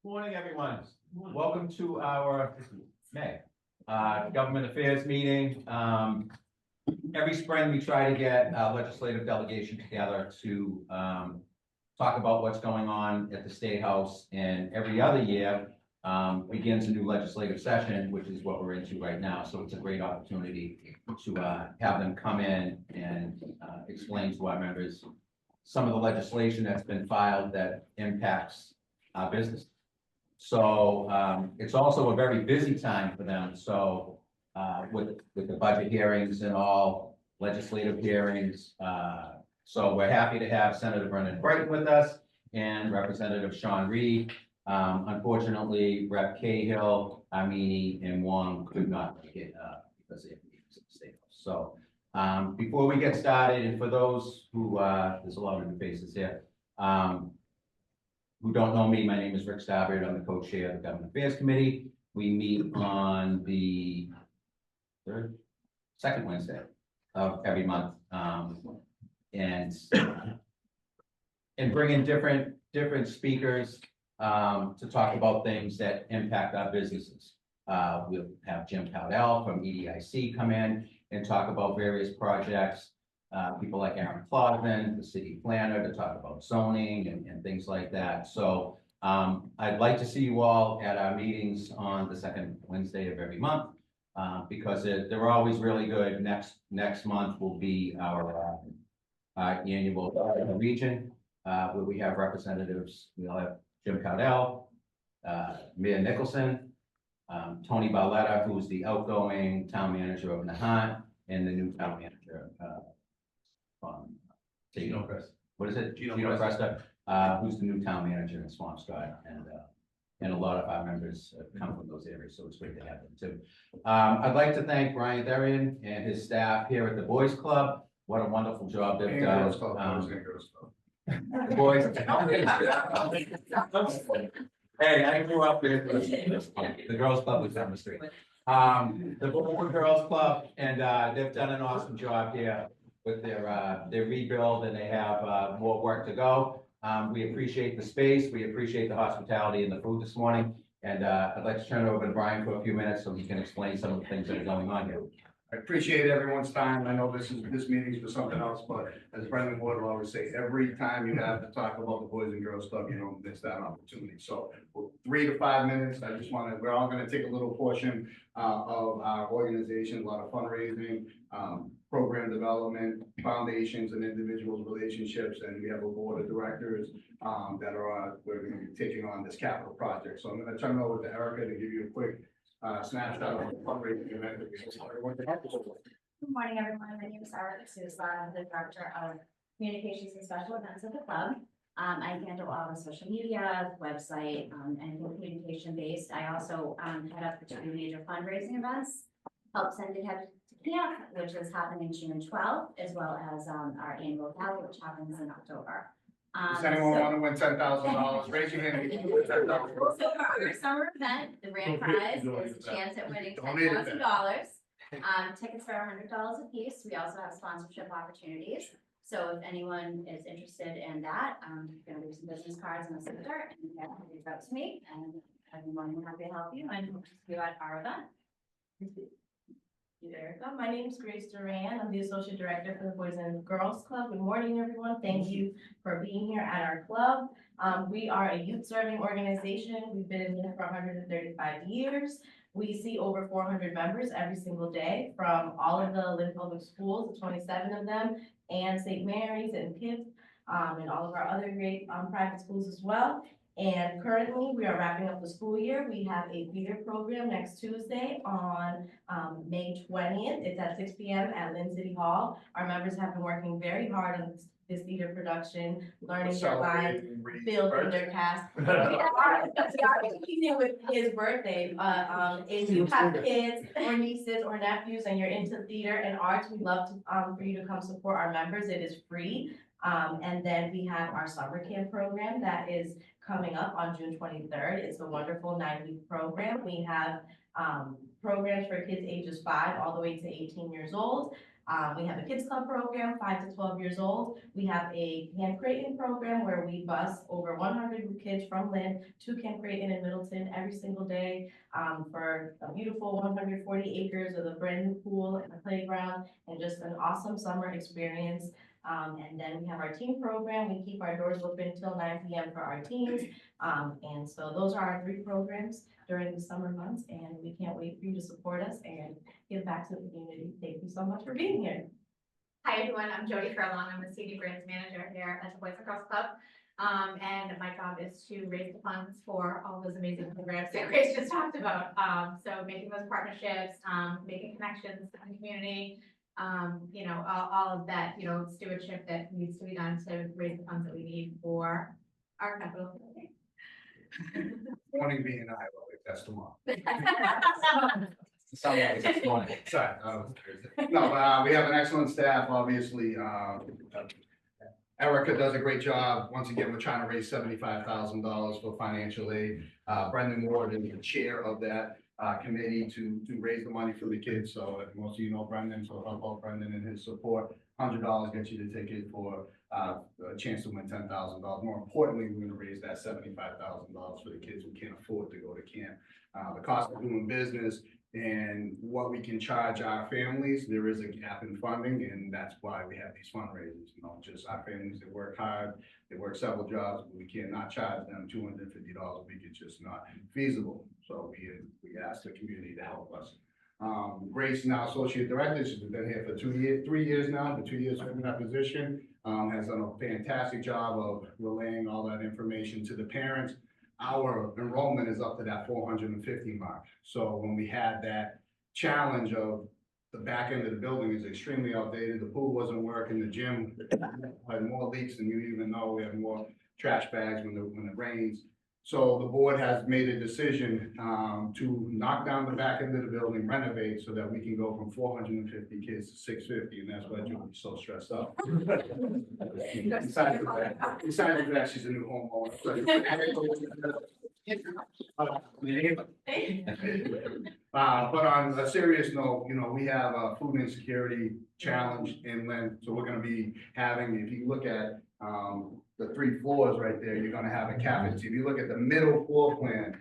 Morning, everyone. Welcome to our May Government Affairs meeting. Every spring we try to get a legislative delegation together to talk about what's going on at the State House, and every other year begins a new legislative session, which is what we're into right now. So it's a great opportunity to have them come in and explain to our members some of the legislation that's been filed that impacts our business. So it's also a very busy time for them. So with the budget hearings and all legislative hearings. So we're happy to have Senator Brendan Crighton with us and Representative Sean Reid. Unfortunately, Rep. Cahill, Amini, and Wong could not make it because they have meetings at the State House. So before we get started, and for those who, there's a lot of new faces here, who don't know me, my name is Rick Stabbard. I'm the co-chair of the Government Affairs Committee. We meet on the second Wednesday of every month, and bring in different speakers to talk about things that impact our businesses. We'll have Jim Cowdell from EDIC come in and talk about various projects. People like Aaron Clausman, the city planner, to talk about zoning and things like that. So I'd like to see you all at our meetings on the second Wednesday of every month, because they're always really good. Next month will be our annual region, where we have representatives. We'll have Jim Cowdell, Mayor Nicholson, Tony Barletta, who's the outgoing town manager of Nahant, and the new town manager what is it? Gino Cresta, who's the new town manager in Swampscott, and a lot of our members come from those areas, so it's great to have them too. I'd like to thank Brian Therian and his staff here at the Boys Club. What a wonderful job they've done. The boys. Hey, I grew up in the Girls Club was down the street. The Boys Girls Club, and they've done an awesome job here with their rebuild, and they have more work to go. We appreciate the space, we appreciate the hospitality and the food this morning, and I'd like to turn it over to Brian for a few minutes so he can explain some of the things that are going on here. I appreciate everyone's time. I know this meeting's for something else, but as Brendan would always say, every time you have to talk about the Boys and Girls Club, you don't miss that opportunity. So 3 to 5 minutes, we're all gonna take a little portion of our organization, a lot of fundraising, program development, foundations and individuals' relationships, and we have a board of directors that are we're going to be taking on this capital project. So I'm going to turn it over to Erica to give you a quick snapshot of the fundraising event. Good morning, everyone. My name is Erica Sousa. I'm the Director of Communications and Special Events at the club. I handle all the social media, website, and communication based. I also head up the 2 major fundraising events. Help send it to camp, which is happening June 12th, as well as our annual gala, which happens in October. Does anyone want to win $10,000? Raise your hand. So for our summer event, the grand prize is a chance at winning $10,000. Tickets are $100 a piece. We also have sponsorship opportunities. So if anyone is interested in that, I'm going to leave some business cards in the center, and you can reach out to me, and I'd be more than happy to help you and hope to see you at our event. There. My name is Grace Duran. I'm the Associate Director for the Boys and Girls Club. Good morning, everyone. Thank you for being here at our club. We are a youth serving organization. We've been in here for 135 years. We see over 400 members every single day from all of the Lynn Public Schools, the 27 of them, and St. Mary's and KIPP, and all of our other great private schools as well. And currently, we are wrapping up the school year. We have a theater program next Tuesday on May 20th. It's at 6 p.m. at Lynn City Hall. Our members have been working very hard on this theater production, learning their lines, building their cast. We are competing with his birthday. If you have kids or nieces or nephews and you're into theater and arts, we'd love to for you to come support our members. It is free. And then we have our summer camp program that is coming up on June 23rd. It's a wonderful 9-week program. We have programs for kids ages 5 all the way to 18 years old. We have a kids club program, 5 to 12 years old. We have a Camp Creighton program where we bus over 100 kids from Lynn to Camp Creighton in Middleton every single day for a beautiful 140 acres with a brand new pool and a playground and just an awesome summer experience. And then we have our teen program. We keep our doors open till 9 p.m. for our teens. And so those are our 3 programs during the summer months, and we can't wait for you to support us and give back to the community. Thank you so much for being here. Hi, everyone. I'm Jody Furlong. I'm the CD Brands Manager here at the Boys and Girls Club. And my job is to raise the funds for all those amazing programs that Grace just talked about. So making those partnerships, making connections in the community, you know, all of that, you know, stewardship that needs to be done to raise the funds that we need for our capital. Morning being in Iowa, that's tomorrow. Sound like it's morning. Sorry. No, but we have an excellent staff, obviously. Erica does a great job. Once again, we're trying to raise $75,000 for financial aid. Brendan Ward is the chair of that committee to raise the money for the kids. So most of you know Brendan, so help out Brendan and his support. $100 gets you the ticket for a chance to win $10,000. More importantly, we're going to raise that $75,000 for the kids who can't afford to go to camp. The cost of doing business and what we can charge our families, there is a gap in funding, and that's why we have these fundraisers. You know, just our families that work hard, they work several jobs, but we cannot charge them $250 a week. It's just not feasible. So we ask the community to help us. Grace, now associate director, she's been here for 3 years now, the 2 years in that position, has done a fantastic job of relaying all that information to the parents. Our enrollment is up to that 450 mark. So when we had that challenge of the back end of the building is extremely outdated, the pool wasn't working, the gym had more leaks than you even know, we have more trash bags when it rains. So the board has made a decision to knock down the back end of the building, renovate so that we can go from 450 kids to 650, and that's why Julie's so stressed out. Besides that, she's a new homeowner. But on a serious note, you know, we have a food insecurity challenge in Lynn, so we're going to be having, if you look at the 3 floors right there, you're gonna have a cafeteria. If you look at the middle floor plan,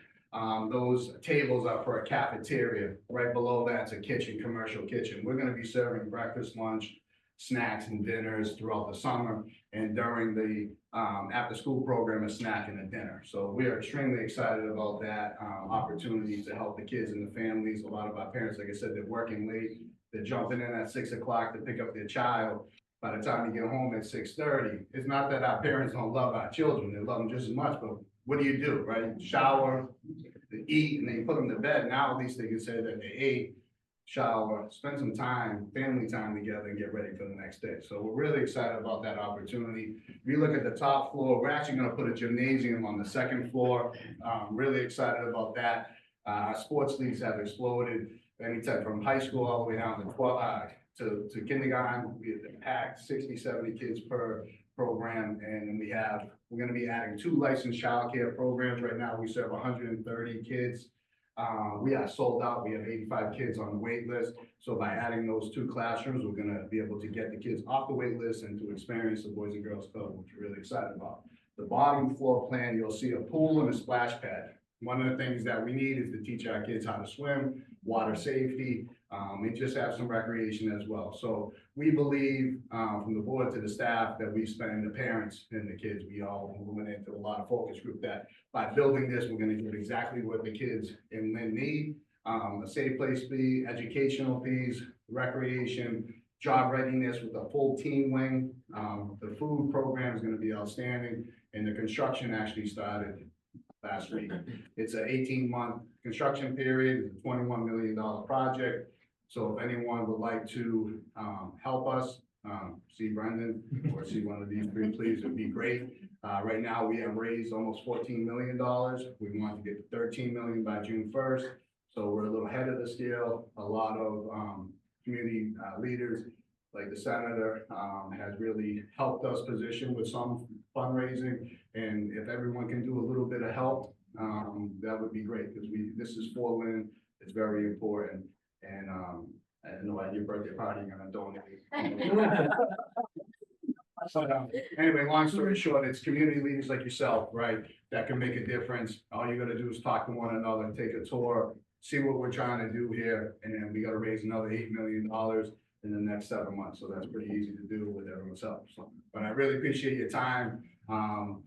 those tables are for a cafeteria. Right below that's a kitchen, commercial kitchen. We're gonna be serving breakfast, lunch, snacks and dinners throughout the summer. And during the after school program, a snack and a dinner. So we are extremely excited about that opportunity to help the kids and the families. A lot of our parents, like I said, they're working late. They're jumping in at 6 o'clock to pick up their child. By the time you get home at 6:30, it's not that our parents don't love our children, they love them just as much, but what do, right? Shower, they eat, and then you put them to bed. Now at least they can say that they ate, shower, spend some time, family time together and get ready for the next day. So we're really excited about that opportunity. If you look at the top floor, we're actually gonna put a gymnasium on the 2nd floor. Really excited about that. Our sports leagues have exploded anytime from high school all the way down to 12, to kindergarten. We have packed 60, 70 kids per program. And we're gonna be adding 2 licensed childcare programs. Right now, we serve 130 kids. We are sold out. We have 85 kids on the wait list. So by adding those 2 classrooms, we're gonna be able to get the kids off the wait list and to experience the Boys and Girls Club, which we're really excited about. The bottom floor plan, you'll see a pool and a splash pad. One of the things that we need is to teach our kids how to swim, water safety, and just have some recreation as well. So we believe, from the board to the staff, that we spend the parents and the kids, we all went into a lot of focus group, that by building this, we're gonna give exactly what the kids in Lynn need. A safe place to be, educational piece, recreation, job readiness with a full team wing. The food program is gonna be outstanding, and the construction actually started last week. It's an 18-month construction period, it's a $21 million project. So if anyone would like to help us, see Brendan or see one of these 3, please, it'd be great. Right now, we have raised almost $14 million. We want to get to $13 million by June 1st. So we're a little ahead of the scale. A lot of community leaders, like the senator, has really helped us position with some fundraising. And if everyone can do a little bit of help, that would be great, because this is for Lynn. It's very important. And I had no idea birthday party and I'm donating. Anyway, long story short, it's community leaders like yourself, right, that can make a difference. All you gotta do is talk to one another, take a tour, see what we're trying to do here, and then we gotta raise another $8 million in the next 7 months. So that's pretty easy to do with everyone's help. So, but I really appreciate your time.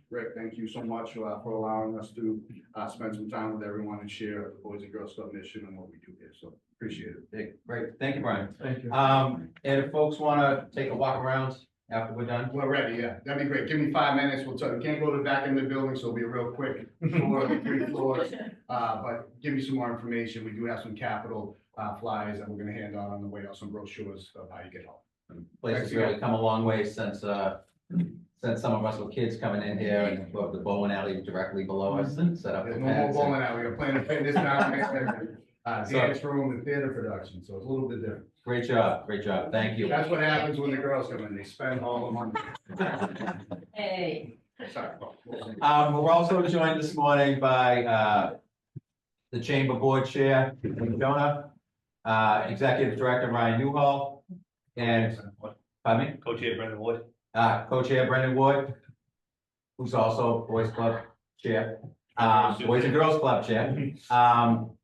Rick, thank you so much for allowing us to spend some time with everyone and share the Boys and Girls Club mission and what we do here. So appreciate it. Hey, great, thank you, Brian. Thank you. And if folks wanna take a walk around after we're done, We're ready, yeah. That'd be great. Give me 5 minutes. We'll tell you, can't go to the back end of the building, so it'll be a real quick tour of the 3 floors. But give you some more information. We do have some capital flyers that we're gonna hand out on the way out, some brochures of how you get help. place has really come a long way since some of us were kids coming in here and the bowling alley directly below us and set up. There's the no more pads and- bowling alley. We're planning to pay this down next year. Dance room and theater production, so it's a little bit different. Great job, thank you. That's what happens when the girls come in. They spend all the money. Hey. Sorry. We're also joined this morning by the Chamber Board Chair, Jonah, Executive Director Ryan Newhall, and, pardon me? Co-chair Brendan Wood. Co-chair Brendan Wood, who's also Boys Club Chair, Boys and Girls Club Chair,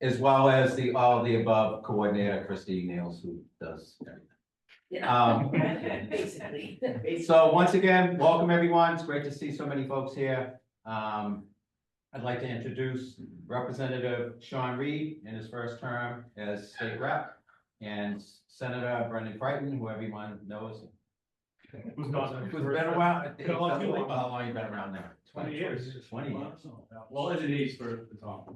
as well as the all of the above coordinator, Christy Nails, who does everything. Basically. So once again, welcome everyone. It's great to see so many folks here. I'd like to introduce Representative Sean Reid in his first term as state rep, and Senator Brendan Crighton, who everyone knows. Who's gone? Who's been a while. Been a long time. How long you been around now? 20 years. 20 years. Well, as it is for the top.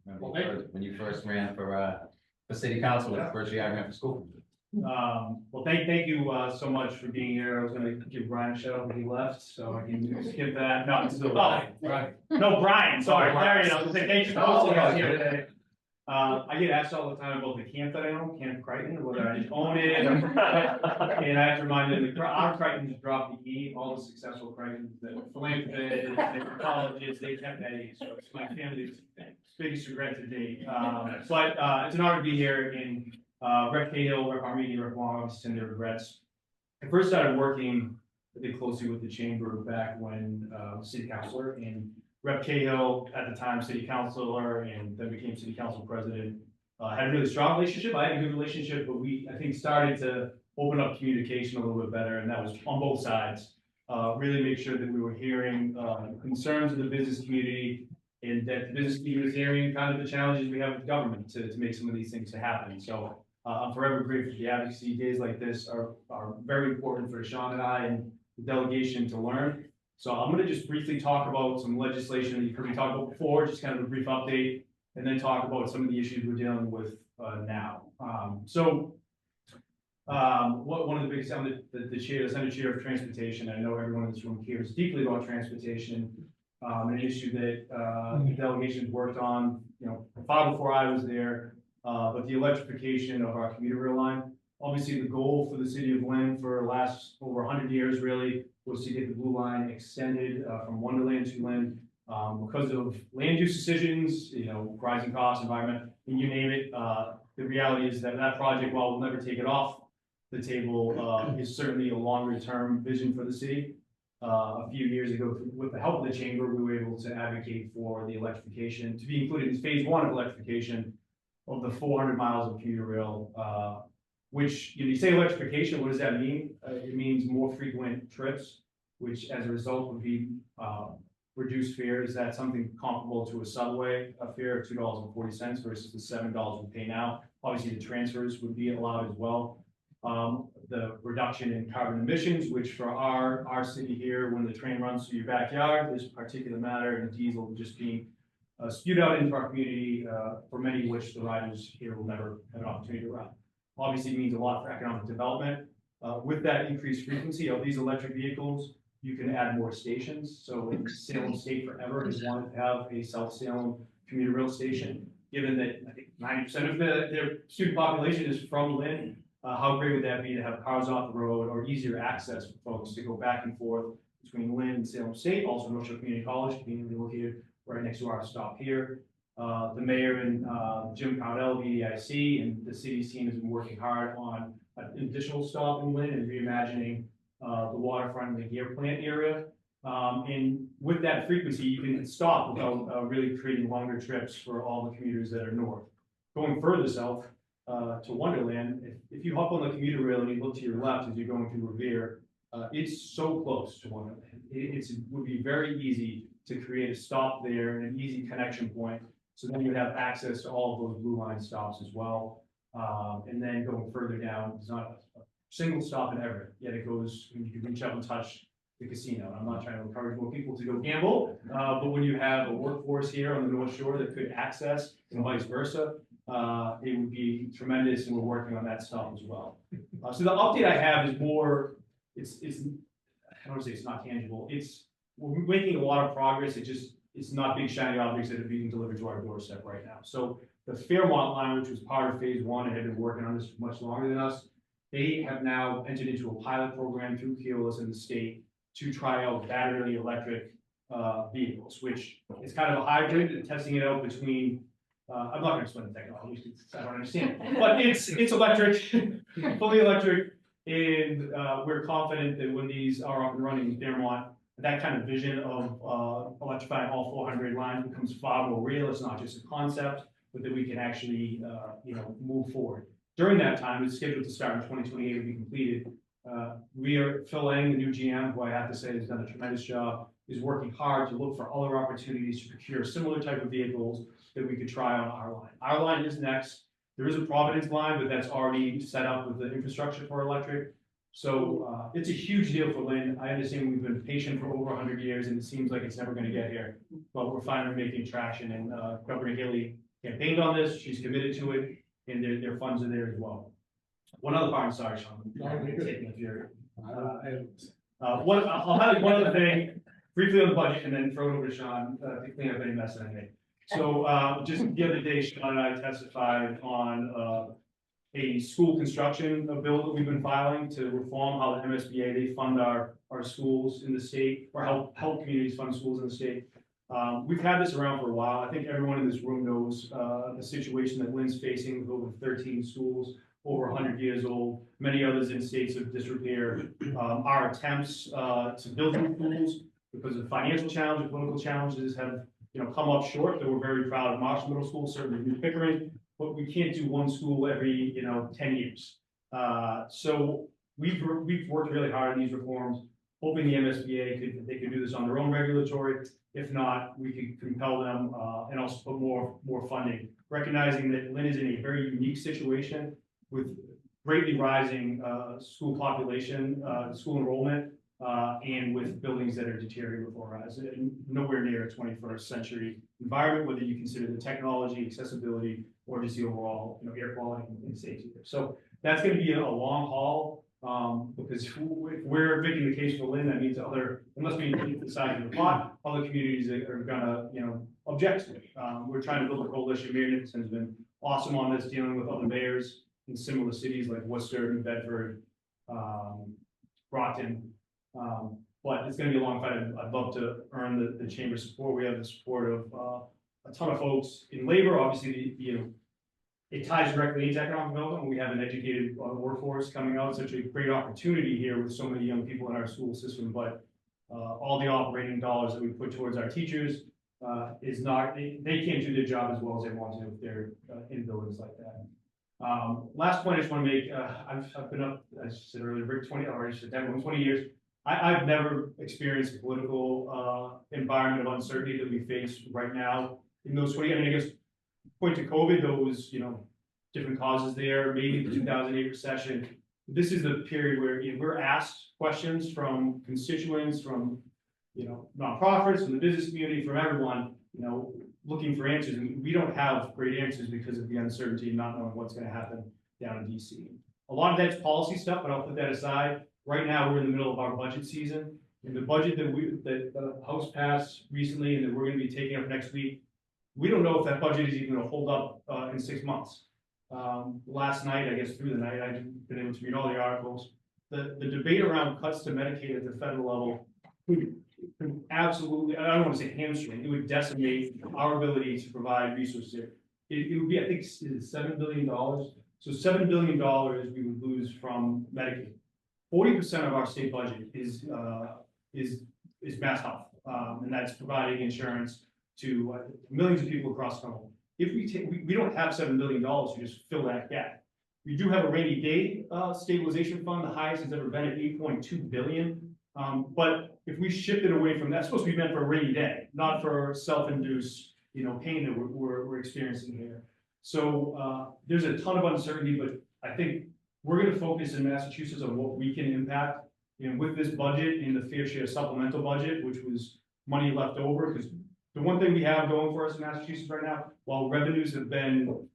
Remember when you first ran for city council, the first year I ran for school. Well, thank you so much for being here. I was gonna give Brian a shout out, but he left, so I can skip that. No, it's still Brian. No, Brian, sorry, Larry, I was gonna say, thank you for hosting us here today. I get asked all the time about the camp that I own, Camp Crichton, whether I just own it. And I have to remind them, our Crichtons dropped the E, all the successful Crichtons, the philanthropists, the colleges, they kept that E, so it's my family's biggest regret to date. But it's an honor to be here in Rep Cahill, Rep Armenia, Rep Long, and their regrets. I first started working really closely with the chamber back when city councilor, and Rep Cahill at the time city councilor, and then became city council president. Had a really strong relationship. I had a good relationship, but I think started to open up communication a little bit better, and that was on both sides. Really make sure that we were hearing concerns of the business community, and that the business community was hearing kind of the challenges we have with government to make some of these things to happen. So I'm forever grateful for the advocacy. Days like this are very important for Sean and I and the delegation to learn. So I'm going to just briefly talk about some legislation that you've heard me talk about before, just kind of a brief update, and then talk about some of the issues we're dealing with now. One of the biggest, the Senate Chair of Transportation, I know everyone in this room cares deeply about transportation, an issue that the delegation's worked on, far before I was there, but the electrification of our commuter rail line. Obviously, the goal for the city of Lynn for the last over 100 years really was to get the blue line extended from Wonderland to Lynn. Because of land use decisions, rising costs, environment, and you name it. The reality is that project, while we'll never take it off the table, is certainly a longer term vision for the city. A few years ago, with the help of the chamber, we were able to advocate for the electrification, to be included in phase 1 of electrification of the 400 miles of commuter rail, which, you say electrification, what does that mean? It means more frequent trips, which as a result would be reduced fares. That's something comparable to a subway, a fare of $2.40 versus the $7 we pay now. Obviously, the transfers would be allowed as well. The reduction in carbon emissions, which for our city here, when the train runs through your backyard, there's particulate matter and diesel just being spewed out into our community, for many of which the riders here will never have an opportunity to ride. Obviously, it means a lot for economic development. With that increased frequency of these electric vehicles, you can add more stations. So Salem State forever has wanted to have a South Salem commuter rail station. Given that I think 90% of their student population is from Lynn, how great would that be to have cars off the road or easier access for folks to go back and forth between Lynn and Salem State, also North Shore Community College, being located right next to our stop here. The mayor and Jim Cowdell of EDIC and the city's team has been working hard on an additional stop in Lynn and reimagining the waterfront and the gear plant area. And with that frequency, you can stop without really creating longer trips for all the commuters that are north. Going further south to Wonderland, if you hop on the commuter rail and you look to your left as you're going through Revere, it's so close to Wonderland. It would be very easy to create a stop there and an easy connection point. So then you have access to all of those blue line stops as well. And then going further down, it's not a single stop in Everett, yet it goes, you can reach out and touch the casino. I'm not trying to encourage more people to go gamble, but when you have a workforce here on the North Shore that could access and vice versa, it would be tremendous, and we're working on that stuff as well. So the update I have is more, it's I don't want to say it's not tangible. We're making a lot of progress. It's not big shiny objects that are being delivered to our doorstep right now. So the Fairmont line, which was part of phase one and had been working on this much longer than us, they have now entered into a pilot program through Keolis in the state to try out battery electric vehicles, which is kind of a hybrid, and testing it out between, I'm not gonna explain the technology, because I don't understand, but it's electric, fully electric, and we're confident that when these are up and running in Fairmont, that kind of vision of electrifying all 400 lines becomes far more real. It's not just a concept, but that we can actually, move forward. During that time, it's scheduled to start in 2028 to be completed. We are Phil Lang, the new GM, who I have to say has done a tremendous job, is working hard to look for other opportunities to procure similar type of vehicles that we could try on our line. Our line is next. There is a Providence line, but that's already set up with the infrastructure for electric. So it's a huge deal for Lynn. I understand we've been patient for over 100 years, and it seems like it's never going to get here. But we're finally making traction, and Governor Haley campaigned on this. She's committed to it, and their funds are there as well. One other part, I'm sorry, Sean. Taking a fury. I'll highlight one other thing briefly on the budget, and then throw it over to Sean to clean up any mess that I made. So just the other day, Sean and I testified on a school construction bill that we've been filing to reform how the MSBA, they fund our schools in the state, or help communities fund schools in the state. We've had this around for a while. I think everyone in this room knows the situation that Lynn's facing with over 13 schools, over 100 years old, many others in states of disrepair. Our attempts to build new schools because of financial challenges, political challenges have come up short. Though we're very proud of Marshall Middle School, certainly New Pickering, but we can't do one school every 10 years. So we've worked really hard on these reforms, hoping the MSBA could do this on their own regulatory. If not, we could compel them and also put more funding, recognizing that Lynn is in a very unique situation with greatly rising school population, school enrollment, and with buildings that are deteriorating before our eyes, and nowhere near a 21st century environment, whether you consider the technology, accessibility, or just the overall air quality and safety. So that's going to be a long haul, because if we're making the case for Lynn, that means unless we decide to the pot, other communities are gonna object to it. We're trying to build a coalition. Mayor Nicholson's been awesome on this, dealing with other mayors in similar cities like Worcester, New Bedford, Brockton. But it's going to be a long fight. I'd love to earn the chamber's support. We have the support of a ton of folks in labor. Obviously, it ties directly into economic development. We have an educated workforce coming out. Such a great opportunity here with so many young people in our school system. But all the operating dollars that we put towards our teachers is not. They can't do their job as well as they want to if they're in buildings like that. Last point I just want to make. I've been up, as I said earlier, 20 years. I've never experienced a political environment of uncertainty that we face right now in those 20. I guess point to COVID, those different causes there, maybe the 2008 recession. This is the period where we're asked questions from constituents, from nonprofits, from the business community, from everyone, looking for answers, and we don't have great answers because of the uncertainty and not knowing what's going to happen down in DC. A lot of that's policy stuff, but I'll put that aside. Right now, we're in the middle of our budget season, and the budget that the House passed recently and that we're going to be taking up next week, we don't know if that budget is even going to hold up in 6 months. Last night, I guess through the night, I've been able to read all the articles. The debate around cuts to Medicaid at the federal level could absolutely, I don't want to say hamstring, it would decimate our ability to provide resources here. It would be, I think, $7 billion. So $7 billion we would lose from Medicaid. 40% of our state budget is mass health, and that's providing insurance to millions of people across the country. If we take, we don't have $7 billion to just fill that gap. We do have a rainy day stabilization fund, the highest it's ever been at 8.2 billion. But if we shift it away from that, it's supposed to be meant for a rainy day, not for self-induced, pain that we're experiencing here. So there's a ton of uncertainty, but I think we're going to focus in Massachusetts on what we can impact. With this budget and the fair share supplemental budget, which was money left over, because the one thing we have going for us in Massachusetts right now, while revenues have been,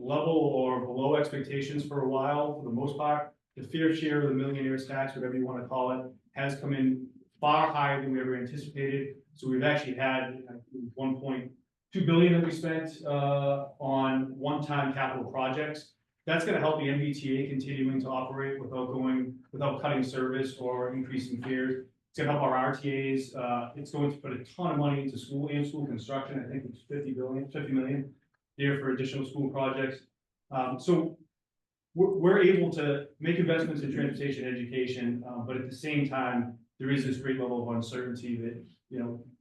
level or below expectations for a while, for the most part, the fair share of the millionaire's tax, whatever you want to call it, has come in far higher than we ever anticipated. So we've actually had 1.2 billion that we spent on one-time capital projects. That's going to help the MBTA continuing to operate without cutting service or increasing fares. It's going to help our RTAs. It's going to put a ton of money into school and school construction. I think it's 50 million there for additional school projects. So we're able to make investments in transportation education, but at the same time, there is this great level of uncertainty that,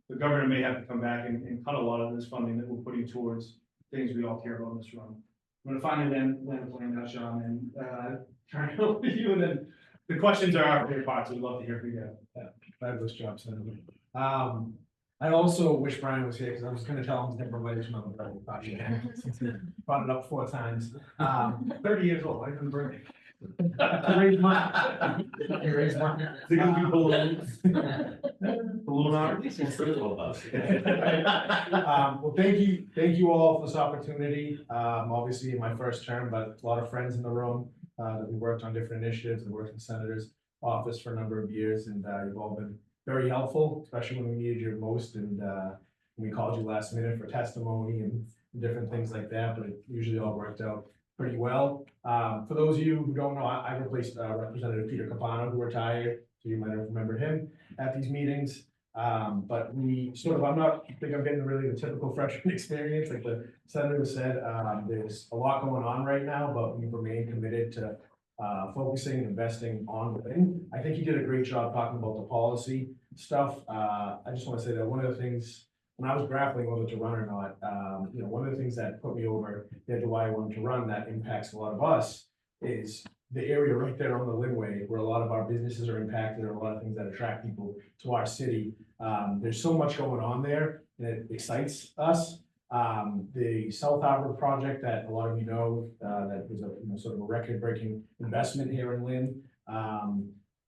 the governor may have to come back and cut a lot of this funding that we're putting towards things we all care about in this room. I'm going to finally land the plane now, Sean, and turn it over to you, and then the questions are our favorite parts. We'd love to hear from you. Fabulous job, Senator. I also wish Brian was here because I was going to tell him to never let his mother brought it up 4 times. 30 years old. I couldn't bring it. Raise money. Raise money. Is it going to be balloons? Balloon art? Well, thank you all for this opportunity. Obviously in my first term, but a lot of friends in the room that we worked on different initiatives and worked in the senator's office for a number of years, and you've all been very helpful, especially when we needed you most, and we called you last minute for testimony and different things like that, but it usually all worked out pretty well. For those of you who don't know, I replaced Representative Peter Capano, who retired, so you might have remembered him at these meetings. But we sort of, I think I'm getting really the typical freshman experience, like the senator said. There's a lot going on right now, but we remain committed to focusing and investing on within. I think he did a great job talking about the policy stuff. I just want to say that one of the things, when I was grappling whether to run or not, one of the things that put me over the edge of why I wanted to run that impacts a lot of us is the area right there on the Linway, where a lot of our businesses are impacted, or a lot of things that attract people to our city. There's so much going on there, and it excites us. The South Harbor project that a lot of you know, that was a sort of a record-breaking investment here in Lynn.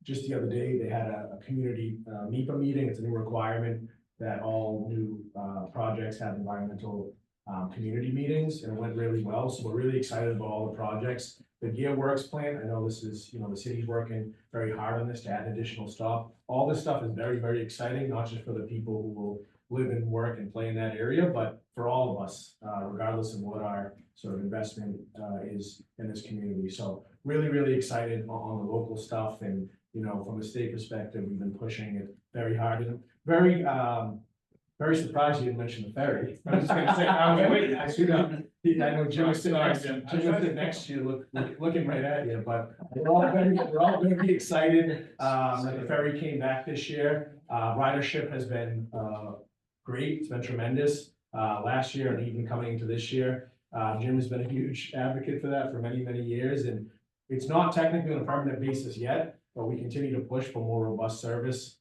Just the other day, they had a community MEPA meeting. It's a new requirement that all new projects have environmental community meetings, and it went really well. So we're really excited about all the projects. The Gear Works plant, I know this is, the city's working very hard on this to add an additional stop. All this stuff is very, very exciting, not just for the people who will live and work and play in that area, but for all of us, regardless of what our sort of investment is in this community. So really, really excited on the local stuff. And, from a state perspective, we've been pushing it very hard, and very surprised you didn't mention the ferry. I was just gonna say, I was waiting. I see that. I know Jim was sitting next to you, looking right at you, but we're all going to be excited that the ferry came back this year. Ridership has been great. It's been tremendous last year and even coming into this year. Jim has been a huge advocate for that for many, many years, and it's not technically on a permanent basis yet, but we continue to push for more robust service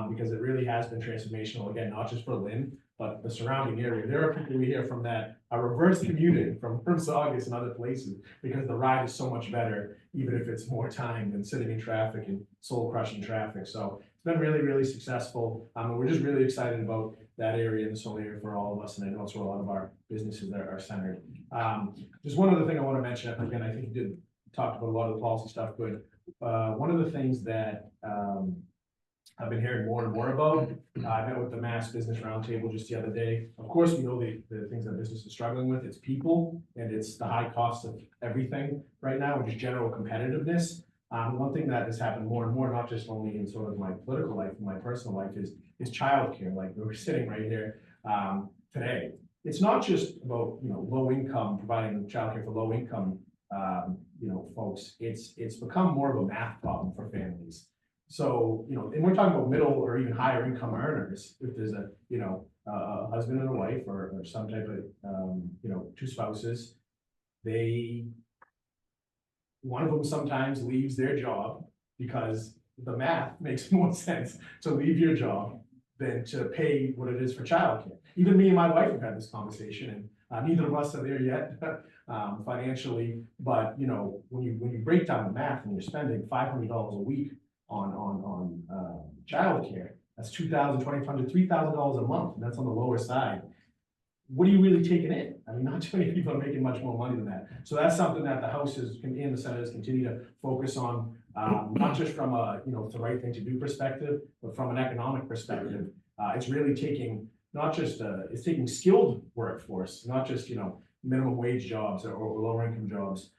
because it really has been transformational, again, not just for Lynn, but the surrounding area. There are people we hear from that are reverse commuting from Saugus and other places because the ride is so much better, even if it's more time than sitting in traffic and soul crushing traffic. So it's been really, really successful. And we're just really excited about that area and this whole area for all of us. And I know it's where a lot of our businesses are centered. Just one other thing I want to mention, again, I think you did talk about a lot of the policy stuff, but one of the things that I've been hearing more and more about. I met with the Mass Business Roundtable just the other day. Of course, we know the things that business is struggling with. It's people, and it's the high cost of everything right now, and just general competitiveness. One thing that has happened more and more, not just only in sort of my political life, my personal life, is childcare. Like we're sitting right here today. It's not just about, you know, low income, providing childcare for low income, you know, folks. It's become more of a math problem for families. So, you know, and we're talking about middle or even higher income earners. If there's a, you know, a husband and a wife or some type of, you know, two spouses, one of them sometimes leaves their job because the math makes more sense to leave your job than to pay what it is for childcare. Even me and my wife have had this conversation, and neither of us are there yet financially. But you know, when you break down the math and you're spending $500 a week on childcare, that's $2,000, $2,500, $3,000 a month, and that's on the lower side. What are you really taking in? I mean, not too many people are making much more money than that. So that's something that the houses and the senators continue to focus on, not just from a, you know, the right thing to do perspective, but from an economic perspective. It's really taking, not just, it's taking skilled workforce, not just, you know, minimum wage jobs or lower income jobs.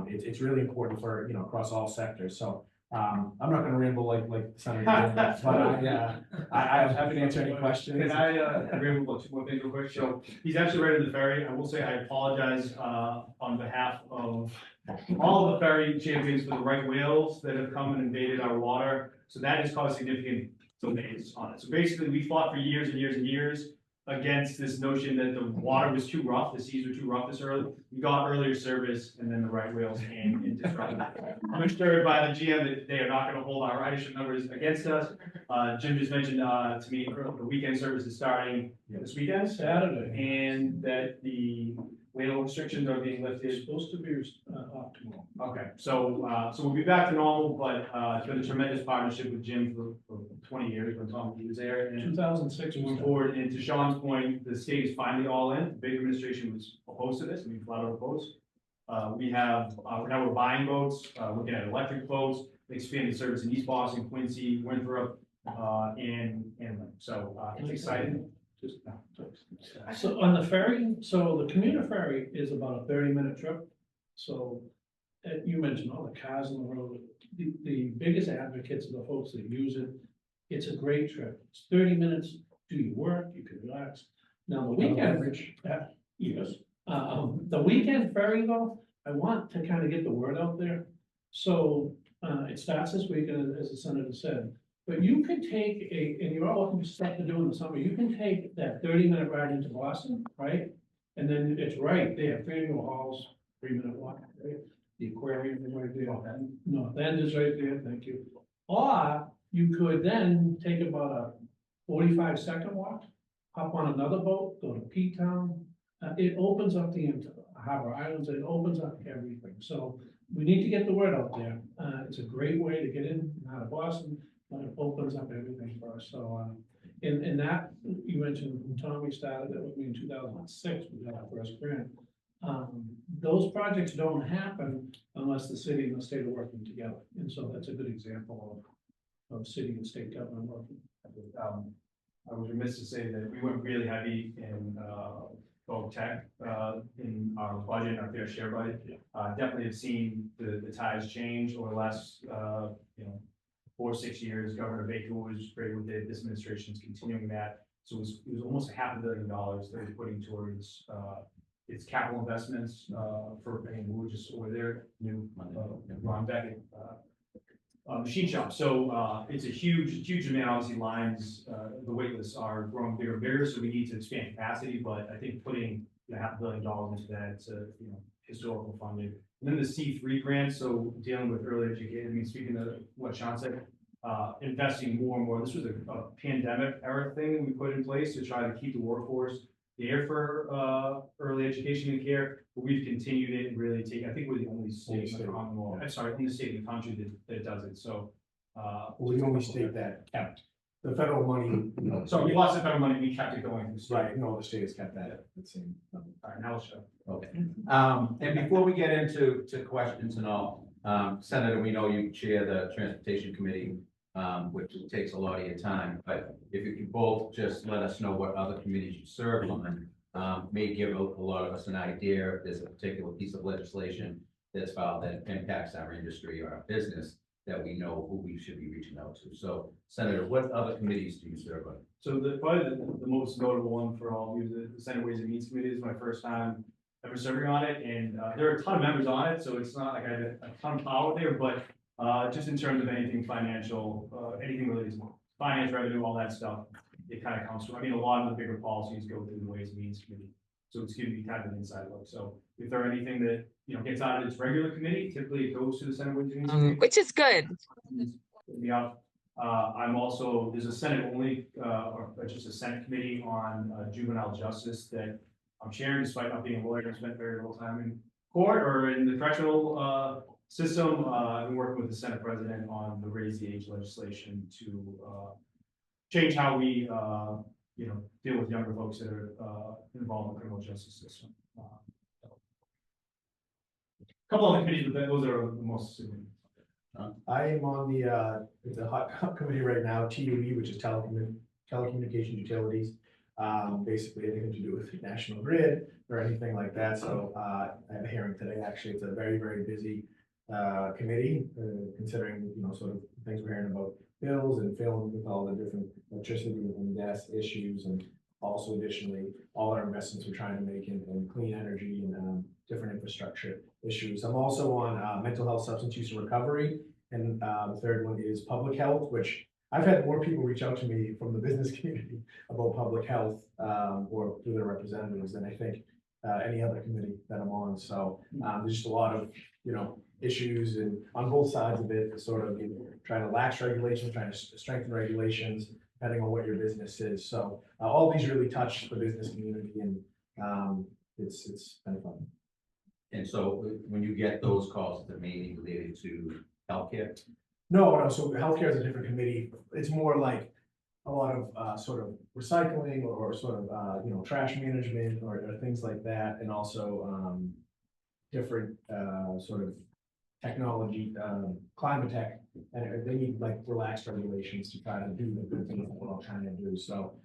It's really important for, you know, across all sectors. So I'm not gonna ramble like Senator did, but I'm happy to answer any questions. Can I ramble two more things real quick? So he's actually right in the ferry. I will say I apologize on behalf of all of the ferry champions for the right whales that have come and invaded our water. So that has caused significant delays on it. So basically, we fought for years and years and years against this notion that the water was too rough, the seas were too rough this early. We got earlier service, and then the right whales came and disrupted it. I'm assured by the GM that they are not going to hold our ridership numbers against us. Jim just mentioned to me the weekend service is starting this weekend, Saturday, and that the whale restrictions are being lifted. It's supposed to be optimal. Okay, so we'll be back to normal, but it's been a tremendous partnership with Jim for 20 years when Tom was there. And 2006. moving forward, and to Sean's point, the state is finally all in. The big administration was opposed to this. We flat out opposed. We have now we're buying boats, looking at electric boats, expanding service in East Boston, Quincy, Winthrop, and Lynn. So it's exciting. So on the ferry, so the commuter ferry is about a 30-minute trip. So you mentioned all the cars on the road. The biggest advocates are the folks that use it. It's a great trip. It's 30 minutes. Do your work, you can relax. Now the weekend, yes. The weekend ferry though, I want to kind of get the word out there. So it starts this weekend, as the senator said. But you could take and you're all looking for stuff to do in the summer, you can take that 30-minute ride into Boston, right? And then it's right there, Faneuil Hall's 3-minute walk, right? The aquarium is right there. North End is right there, thank you. Or you could then take about a 45-second walk, hop on another boat, go to P-Town. It opens up the Harbor Islands, it opens up everything. So we need to get the word out there. It's a great way to get in and out of Boston. It opens up everything for us. So, in that, you mentioned when Tommy started it with me in 2006, we got our first grant. Those projects don't happen unless the city and the state are working together. And so that's a good example of city and state government working. I was remiss to say that we went really heavy in both tech in our budget, our fair share budget. Definitely have seen the tides change over the last 4 or 6 years. Governor Baker was great with it. This administration is continuing that. So it was almost $500 million that we're putting towards its capital investments for, we were just over there, new Ron Beckett machine shop. So it's a huge demand. Obviously, lines, the wait lists are growing bigger and bigger, so we need to expand capacity. But I think putting $500 million into that, it's historical funding. And then the C3 grant, so dealing with early education, I mean, speaking of what Sean said, investing more and more. This was a pandemic era thing that we put in place to try to keep the workforce there for early education and care. But we've continued it and really I think we're the only state in the Commonwealth, only state in the country that does it. So we only state that kept the federal money. So we lost the federal money, we kept it going. Right, no, the state has kept that the same. All right, now I'll show. Okay. And before we get into questions and all, Senator, we know you chair the Transportation Committee, which takes a lot of your time, but if you could both just let us know what other committees you serve on, may give a lot of us an idea if there's a particular piece of legislation that's filed that impacts our industry or our business, that we know who we should be reaching out to. So Senator, what other committees do you serve on? So probably the most notable one for all of you, the Senate Ways and Means Committee is my first time ever serving on it, and there are a ton of members on it, so it's not like I have a ton of power there, but just in terms of anything financial, anything related to finance, revenue, all that stuff, it kind of comes from, I mean, a lot of the bigger policies go through the Ways and Means Committee. So it's giving me kind of an inside look. So if there are anything that, gets out of its regular committee, typically it goes to the Senate Ways and Means Committee. Which is good. Yeah, I'm also, there's a Senate only, or just a Senate committee on juvenile justice that I'm chairing, despite not being a lawyer. I spent very little time in court or in the correctional system. I've been working with the Senate president on the raise the age legislation to change how we, deal with younger folks that are involved in the criminal justice system. A couple other committees, but those are the most significant. I am on the hot committee right now, TUE, which is telecommunications utilities. Basically anything to do with National Grid or anything like that. So I have a hearing today. Actually, it's a very, very busy committee, considering, sort of things we're hearing about bills and filling with all the different electricity and gas issues, and also additionally, all our investments we're trying to make in clean energy and different infrastructure issues. I'm also on mental health, substance use and recovery. And the third one is public health, which I've had more people reach out to me from the business community about public health or through their representatives than I think any other committee that I'm on. So there's just a lot of, issues and on both sides of it, sort of trying to lax regulations, trying to strengthen regulations, depending on what your business is. So all these really touch the business community, and it's kind of fun. And so when you get those calls, they're mainly related to healthcare? No, so healthcare is a different committee. It's more like a lot of sort of recycling or sort of trash management or things like that, and also different sort of technology, climate tech, and they need like relaxed regulations to try to do the good things that we're all trying to do. So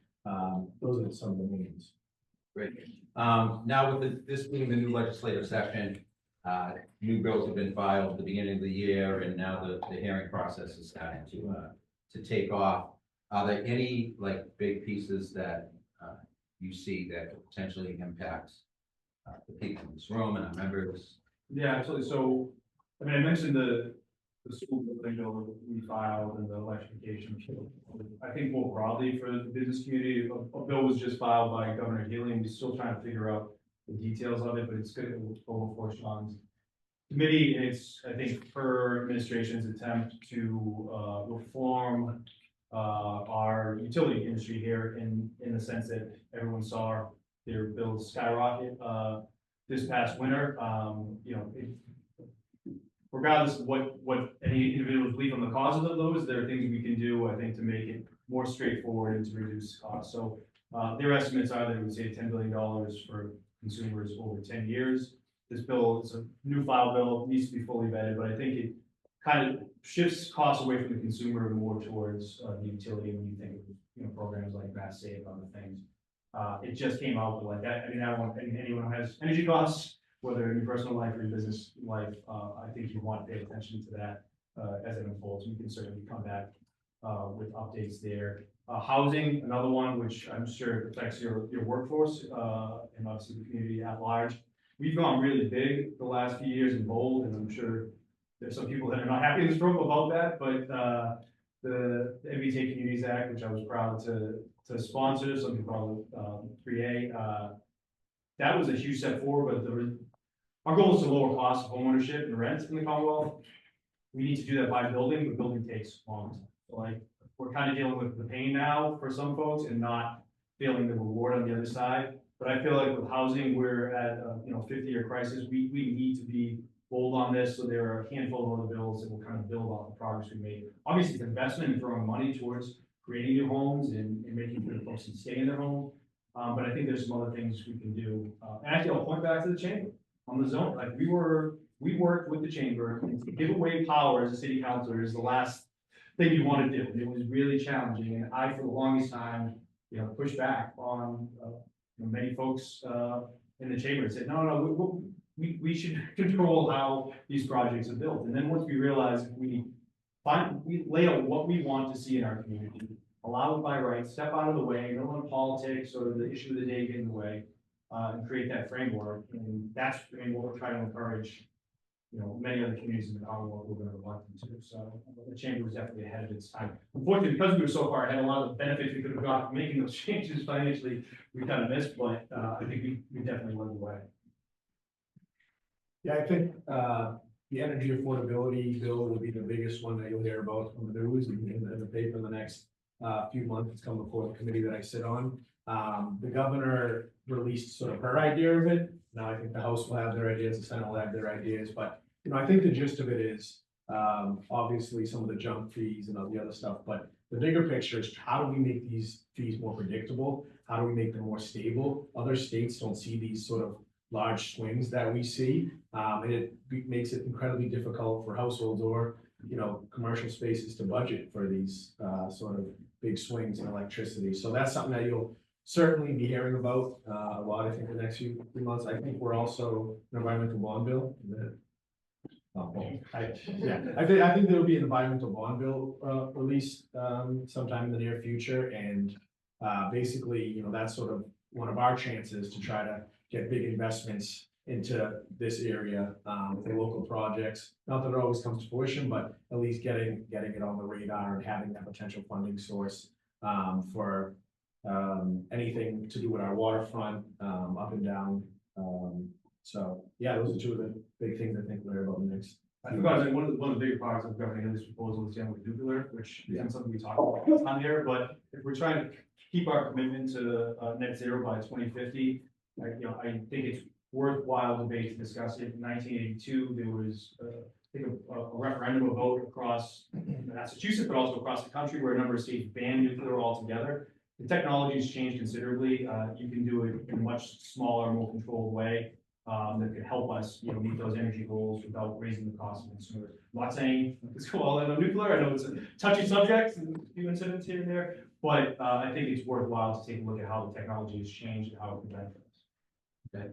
those are some of the means. Great. Now with this being the new legislative session, new bills have been filed at the beginning of the year, and now the hearing process is starting to take off. Are there any big pieces that you see that could potentially impact the people in this room and our members? Yeah, absolutely. So, I mentioned the school building bill that we filed and the electrification. I think more broadly for the business community, a bill was just filed by Governor Healy, and we're still trying to figure out the details of it, but it's good to go before Sean's committee. And it's, I think, her administration's attempt to reform our utility industry here in the sense that everyone saw their bills skyrocket this past winter. Regardless of what any individuals believe on the causes of those, there are things we can do, I think, to make it more straightforward and to reduce costs. So their estimates are that it would save $10 billion for consumers over 10 years. This bill is a new file bill, needs to be fully vetted, but I think it kind of shifts costs away from the consumer more towards the utility when you think of programs like Mass Save and other things. It just came out with that. Anyone who has energy costs, whether in your personal life or your business life, I think you want to pay attention to that as it unfolds. We can certainly come back with updates there. Housing, another one, which I'm sure affects your workforce and obviously the community at large. We've gone really big the last few years and bold, and I'm sure there's some people that are not happy in this room about that, but the MA State Communities Act, which I was proud to sponsor, some people call it 3A, that was a huge step forward, but our goal is to lower costs of homeownership and rent in the Commonwealth. We need to do that by building, but building takes long. So we're kind of dealing with the pain now for some folks and not feeling the reward on the other side. But I feel like with housing, we're at a 50-year crisis. We need to be bold on this. So there are a handful of other bills that will kind of build off the progress we made. Obviously, it's investment and throwing money towards creating new homes and making sure that folks can stay in their home. But I think there's some other things we can do. And actually, I'll point back to the chamber on the zone. We worked with the chamber, and to give away power as a city councilor is the last thing you want to do. It was really challenging, and I, for the longest time, pushed back on many folks in the chamber and said, no, we should control how these projects are built. And then once we realize we lay out what we want to see in our community, allow it by right, step out of the way, no one politics or the issue of the day get in the way, and create that framework. And that's, I mean, what we're trying to encourage, you know, many other communities in the Commonwealth we're going to want them to. So the chamber was definitely ahead of its time. Unfortunately, because we were so far ahead, a lot of the benefits we could have got from making those changes financially, we kind of missed, but I think we definitely led the way. Yeah, I think, the energy affordability bill will be the biggest one that you'll hear about from the news and in the paper in the next, few months. It's come before the committee that I sit on. The governor released sort of her idea of it. Now I think the House will have their ideas, the Senate will have their ideas, but, you know, I think the gist of it is, obviously some of the junk fees and all the other stuff, but the bigger picture is how do we make these fees more predictable? How do we make them more stable? Other states don't see these sort of large swings that we see. And it makes it incredibly difficult for households or, you know, commercial spaces to budget for these, sort of big swings in electricity. So that's something that you'll certainly be hearing about, a lot, I think, the next few months. I think we're also an environmental bond bill. I think there'll be an environmental bond bill, released, sometime in the near future. And, basically, you know, that's sort of one of our chances to try to get big investments into this area, for local projects. Not that it always comes to fruition, but at least getting it on the radar and having that potential funding source, for, anything to do with our waterfront, up and down. So, yeah, those are two of the big things I think we're about next. I forgot that one of the bigger parts of governing this proposal is dealing with nuclear, which isn't something we talk about on here, but if we're trying to keep our commitment to net zero by 2050, I think it's worthwhile debate to discuss it. In 1982, there was I think a referendum, a vote across Massachusetts, but also across the country, where a number of states banned nuclear altogether. The technology has changed considerably. You can do it in a much smaller, more controlled way. That could help us, you know, meet those energy goals without raising the cost of consumers. I'm not saying let's go all in on nuclear. I know it's a touchy subject and a few incidents here and there, but I think it's worthwhile to take a look at how the technology has changed and how it can benefit us. Okay.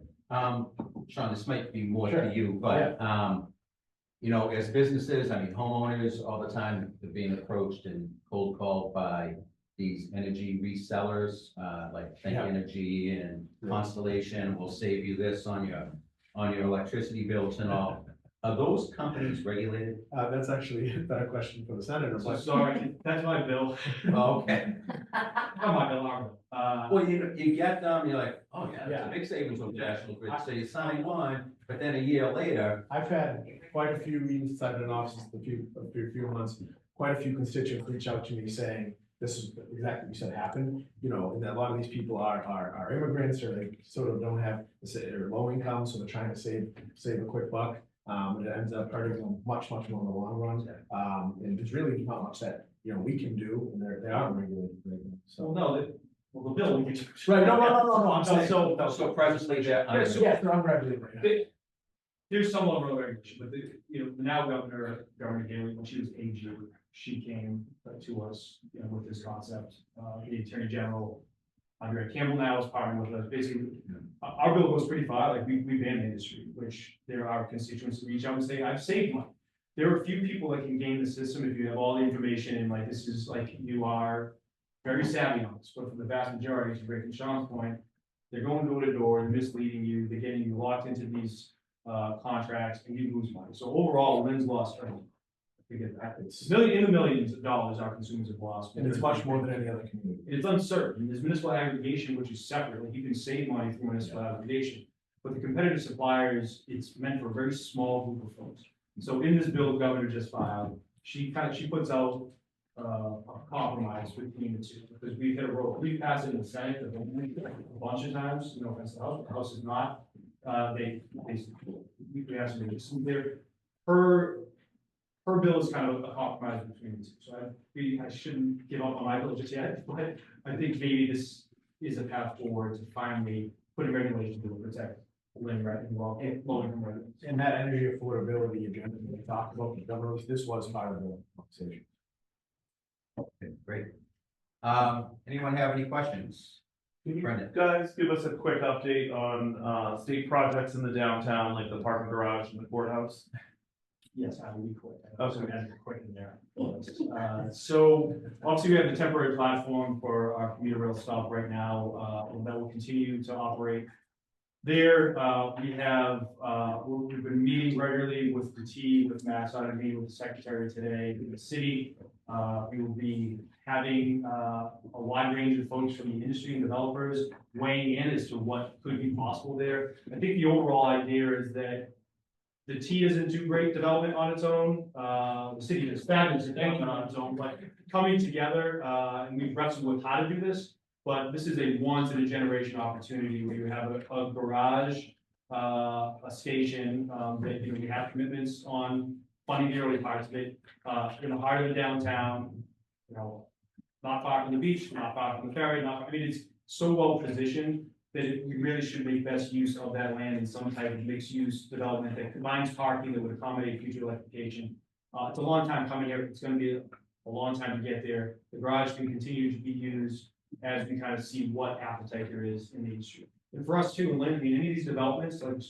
Sean, this might be more to you, but, you know, as businesses, I mean, homeowners all the time, they're being approached and cold called by these energy resellers, like Think Yeah. Energy and Constellation will save you this on your electricity bills and all. Are those companies regulated? That's actually a better question for the senator, So but sorry, that's my bill. Oh, okay. Oh, my bill, our bill. Well, you get them, you're like, oh yeah, it's Yeah. a big savings on National Grid, so you sign on, but then a year later, I've had quite a few meetings inside an office, a few months, quite a few constituents reach out to me saying, this is exactly what you said happened, you know, and a lot of these people are immigrants, or they sort of don't have, they're low income, so they're trying to save a quick buck. And it ends up hurting them much more in the long run. And there's really not much that, you know, we can do, and they aren't regulated right now, Well, so. no, the bill, we can. Right, no, I'm saying. so presently they're. Yes, they're unregulated right now. There's some level of regulation, but the now Governor Haley, when she was AG, she came to us, you know, with this concept. The Attorney General, Andrea Campbell, now is partnering with us. Basically, our bill goes pretty far. Like we ban the industry, which there are constituents who reach out and say, I've saved money. There are a few people that can game the system if you have all the information, and like this is like you are very savvy on this. But for the vast majority, to break Sean's point, they're going door to door, they're misleading you, they're getting you locked into these contracts, and you lose money. So overall, Lynn's lost earnings. It's in the millions of dollars our consumers have lost. And it's much more than any other community. It's uncertain. There's municipal aggregation, which is separate, like you can save money through municipal aggregation. But the competitive suppliers, it's meant for a very small group of folks. So in this bill the governor just filed, she puts out a compromise between the two, because we've hit a road. We've passed it in the Senate a bunch of times, no offense to the House, the House is not. We have some issues there. Her bill is kind of a compromise between the two, so I shouldn't give up on my bill just yet, but I think maybe this is a path forward to finally put a regulation to protect Lynn right and low-income residents. And that energy affordability agenda that we talked about, the governor, this was part of the conversation. Okay, great. Anyone have any questions? Can you Brendan. guys give us a quick update on, state projects in the downtown, like the parking garage and the courthouse? Yes, I will be quick. Okay. I have quick in there. So obviously we have the temporary platform for our commuter rail stop right now, and that will continue to operate. There, we have, we've been meeting regularly with the T, with Mass, I had a meeting with the secretary today, in the city. We will be having, a wide range of folks from the industry and developers weighing in as to what could be possible there. I think the overall idea is that the T doesn't do great development on its own. The city does fabulous development on its own, but coming together, and we've wrestled with how to do this. But this is a once in a generation opportunity where you have a garage, a station, that, you know, we have commitments on funding the early parts of it, in the heart of the downtown, you know, not far from the beach, not far from the ferry, I mean, it's so well positioned that we really should make best use of that land in some type of mixed use development that combines parking that would accommodate future electrification. It's a long time coming here. It's gonna be a long time to get there. The garage can continue to be used as we kind of see what appetite there is in the industry. And for us too, in Lynn, I mean, any of these developments, like,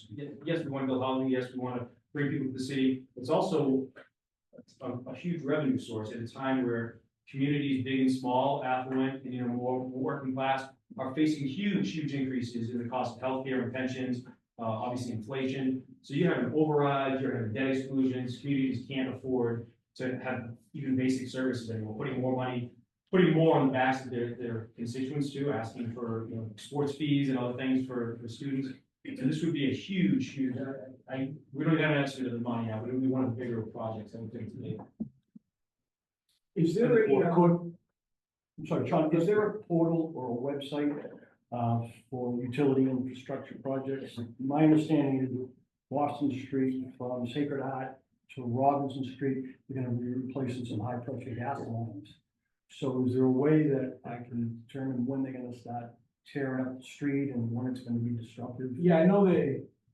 yes, we want to build housing, yes, we want to bring people to the city. It's also a huge revenue source at a time where communities, big and small, affluent, and, you know, more working class, are facing huge increases in the cost of healthcare and pensions, obviously inflation. So you have an override, you're having debt exclusions, communities can't afford to have even basic services anymore, putting more on the backs of their constituents too, asking for, you know, sports fees and other things for students. And this would be a huge, we don't even have an estimate of the money now, but it would be one of the bigger projects I would think today. Is there I'm sorry, Sean, is there a portal or a website for utility infrastructure projects? My understanding is Boston Street from Sacred Heart to Robinson Street, they're gonna be replacing some high pressure gas lines. So is there a way that I can determine when they're gonna start tearing up the street and when it's gonna be disruptive? Yeah,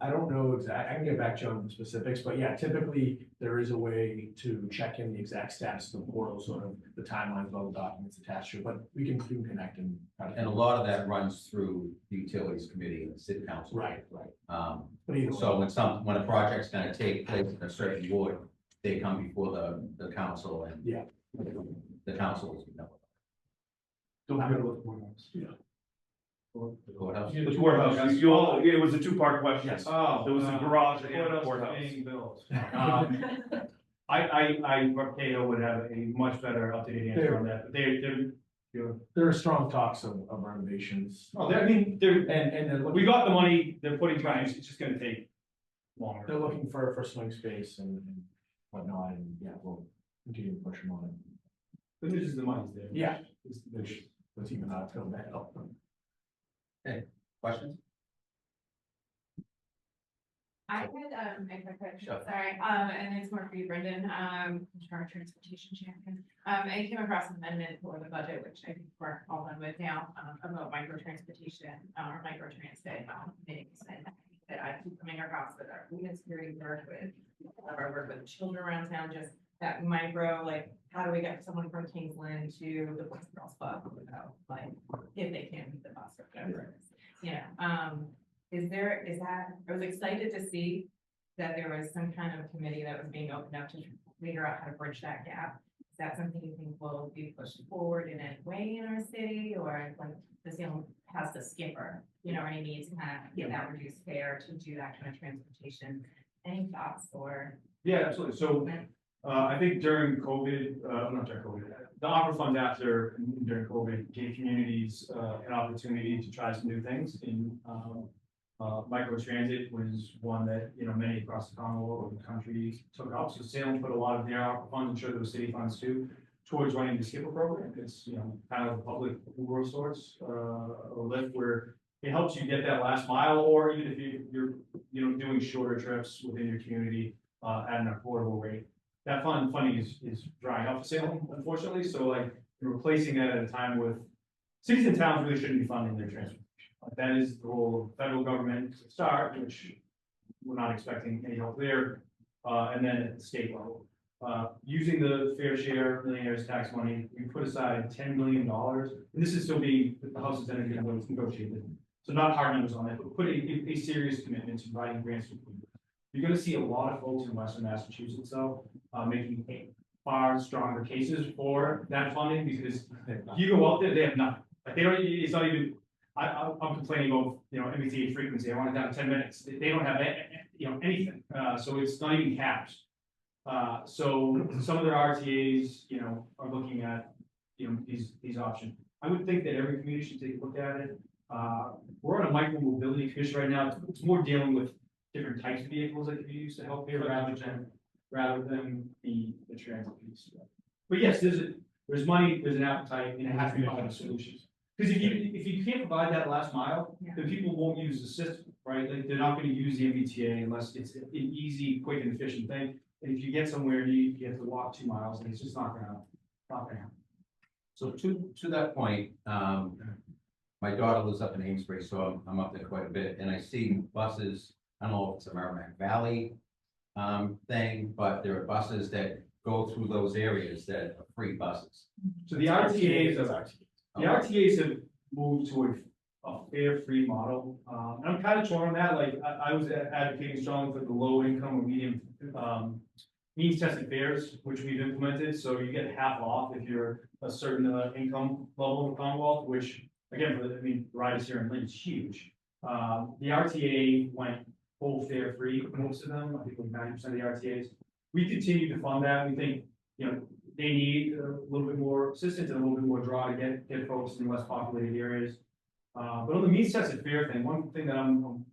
I don't know exactly, I can get back to you on the specifics, but yeah, typically there is a way to check in the exact status of the portal, sort of the timelines of all the documents attached to it, but we can connect and. And a lot of that runs through the utilities committee and the city council. Right. But either so when a project's gonna take place in a certain ward, they come before the council and. Yeah. The council is, you know. Don't forget about the courthouse. Yeah. The courthouse. The courthouse, it was a two-part question. Yes. Oh. There was a garage and a Courthouse courthouse. paying bills. KO would have a much better updated answer on that, but There are strong talks of renovations. and they're looking, we got the money, they're putting trying, it's just gonna take longer. they're looking for swing space and whatnot, and yeah, we'll continue to push them on it. The news is the money's there. Yeah. It's- Let's even not feel bad. Questions? I had, a quick question, Sure. sorry, and it's more for you, Brendan, our transportation champion. I came across an amendment for the budget, which I think we're all done with now, about micro transportation, or micro transit, things, and that I keep coming across with our food insecurity work with, our work with children around town, just that micro, like, how do we get someone from Kingsland to the Boys and Girls Club without, like, if they can't meet the bus or whatever it is, you know, I was excited to see that there was some kind of committee that was being opened up to figure out how to bridge that gap. Is that something you think will be pushed forward in any way in our city, or like this, you know, has the skipper, you know, any needs to kind of get that reduced fare to do that kind of transportation? Any thoughts or? Yeah, absolutely, so, I think during COVID, not during COVID, the opera fund during COVID gave communities, an opportunity to try some new things in, micro transit was one that, you know, many across the Commonwealth or the country took up. So Salem put a lot of their opera funds, I'm sure there were city funds too, towards running the skipper program. It's, you know, kind of a public Uber source, or Lyft, where it helps you get that last mile, or even if you're, you know, doing shorter trips within your community, at an affordable rate. That funding is drying up for Salem, unfortunately. So like, you're replacing that at a time with cities and towns really shouldn't be funding their transportation. That is the role of the federal government to start, which we're not expecting any help there, and then at the state level. using the fair share millionaires tax money, we put aside $10 million. And this is still being, the House is energy and it's negotiated. So not hard numbers on it, but put a serious commitment to writing grants. You're gonna see a lot of folks in Western Massachusetts, though, making far stronger cases for that funding, because you go out there, they have nothing. Like, they don't, it's not even, I'm complaining about, MBTA frequency, I want it down to 10 minutes. They don't have, anything, so it's not even capped. So some of their RTAs, are looking at, these options. I would think that every community should take a look at it. We're on a micro mobility commission right now. It's more dealing with different types of vehicles that can be used to help here rather than the transit piece. But yes, there's money, there's an appetite, and it has to be about solutions. Because if you can't provide that last mile, then people won't use the system, right? Like, they're not going to use the MBTA unless it's an easy, quick, and efficient thing. And if you get somewhere and you have to walk 2 miles, and it's just not gonna happen. So to that point, my daughter lives up in Amesbury, so I'm up there quite a bit, and I see buses. I don't know if it's a Merrimack Valley thing, but there are buses that go through those areas that are free buses. So the RTAs have moved to a fare free model. And I'm kind of torn on that. Like, I was advocating strongly for the low income or medium means tested fares, which we've implemented. So you get half off if you're a certain income level in the Commonwealth, which again, the riders here in Lynn is huge. The RTA went full fare free, most of them, I think like 90% of the RTAs. We continue to fund that. We think, they need a little bit more assistance and a little bit more draw to get folks in less populated areas. But on the means tested fare thing, one thing that I'm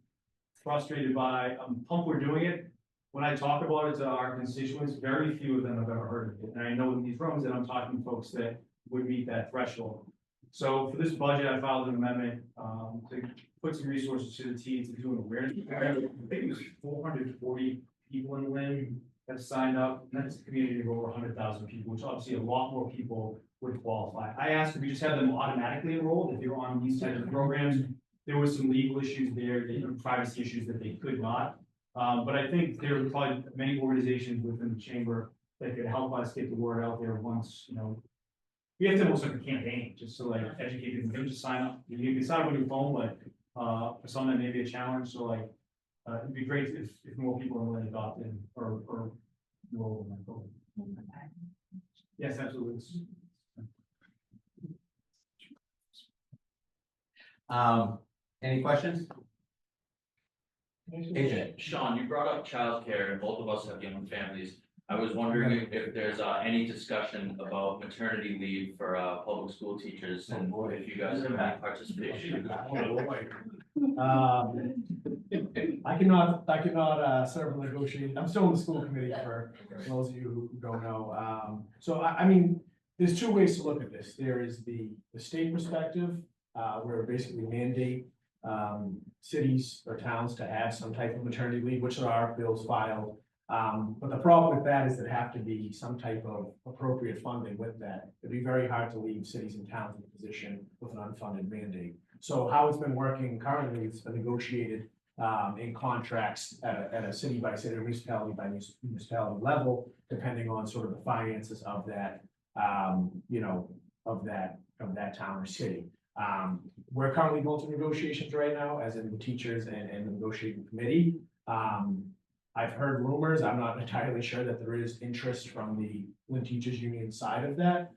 frustrated by, I'm pumped we're doing it. When I talk about it to our constituents, very few of them have ever heard of it. And I know in these rooms that I'm talking to folks that would meet that threshold. So for this budget, I filed an amendment to put some resources to the team to do an awareness. I think it was 440 people in Lynn have signed up, and that's a community of over 100,000 people, which obviously a lot more people would qualify. I asked if we just have them automatically enrolled if you're on these types of programs. There was some legal issues there, privacy issues that they could not. But I think there are probably many organizations within the chamber that could help us get the word out there once, we have to almost like a campaign just to like educate people. Don't just sign up. You can sign up on your phone, but for some that may be a challenge. So like, it'd be great if more people are willing to adopt it or enroll in that program. Yes, absolutely. Any questions? AJ? Sean, you brought up childcare, and both of us have young families. I was wondering if there's any discussion about maternity leave for public school teachers, and if you guys have any participation. I cannot serve a negotiation. I'm still in the school committee for those of you who don't know. So I mean, there's two ways to look at this. There is the state perspective, where basically mandate cities or towns to have some type of maternity leave, which there are bills filed. But the problem with that is there have to be some type of appropriate funding with that. It'd be very hard to leave cities and towns in a position with an unfunded mandate. So how it's been working currently, it's been negotiated in contracts at a city by city, municipality by municipality level, depending on sort of the finances of that, of that town or city. We're currently going through negotiations right now, as in the teachers and the negotiating committee. I've heard rumors, I'm not entirely sure that there is interest from the Lynn Teachers Union side of that.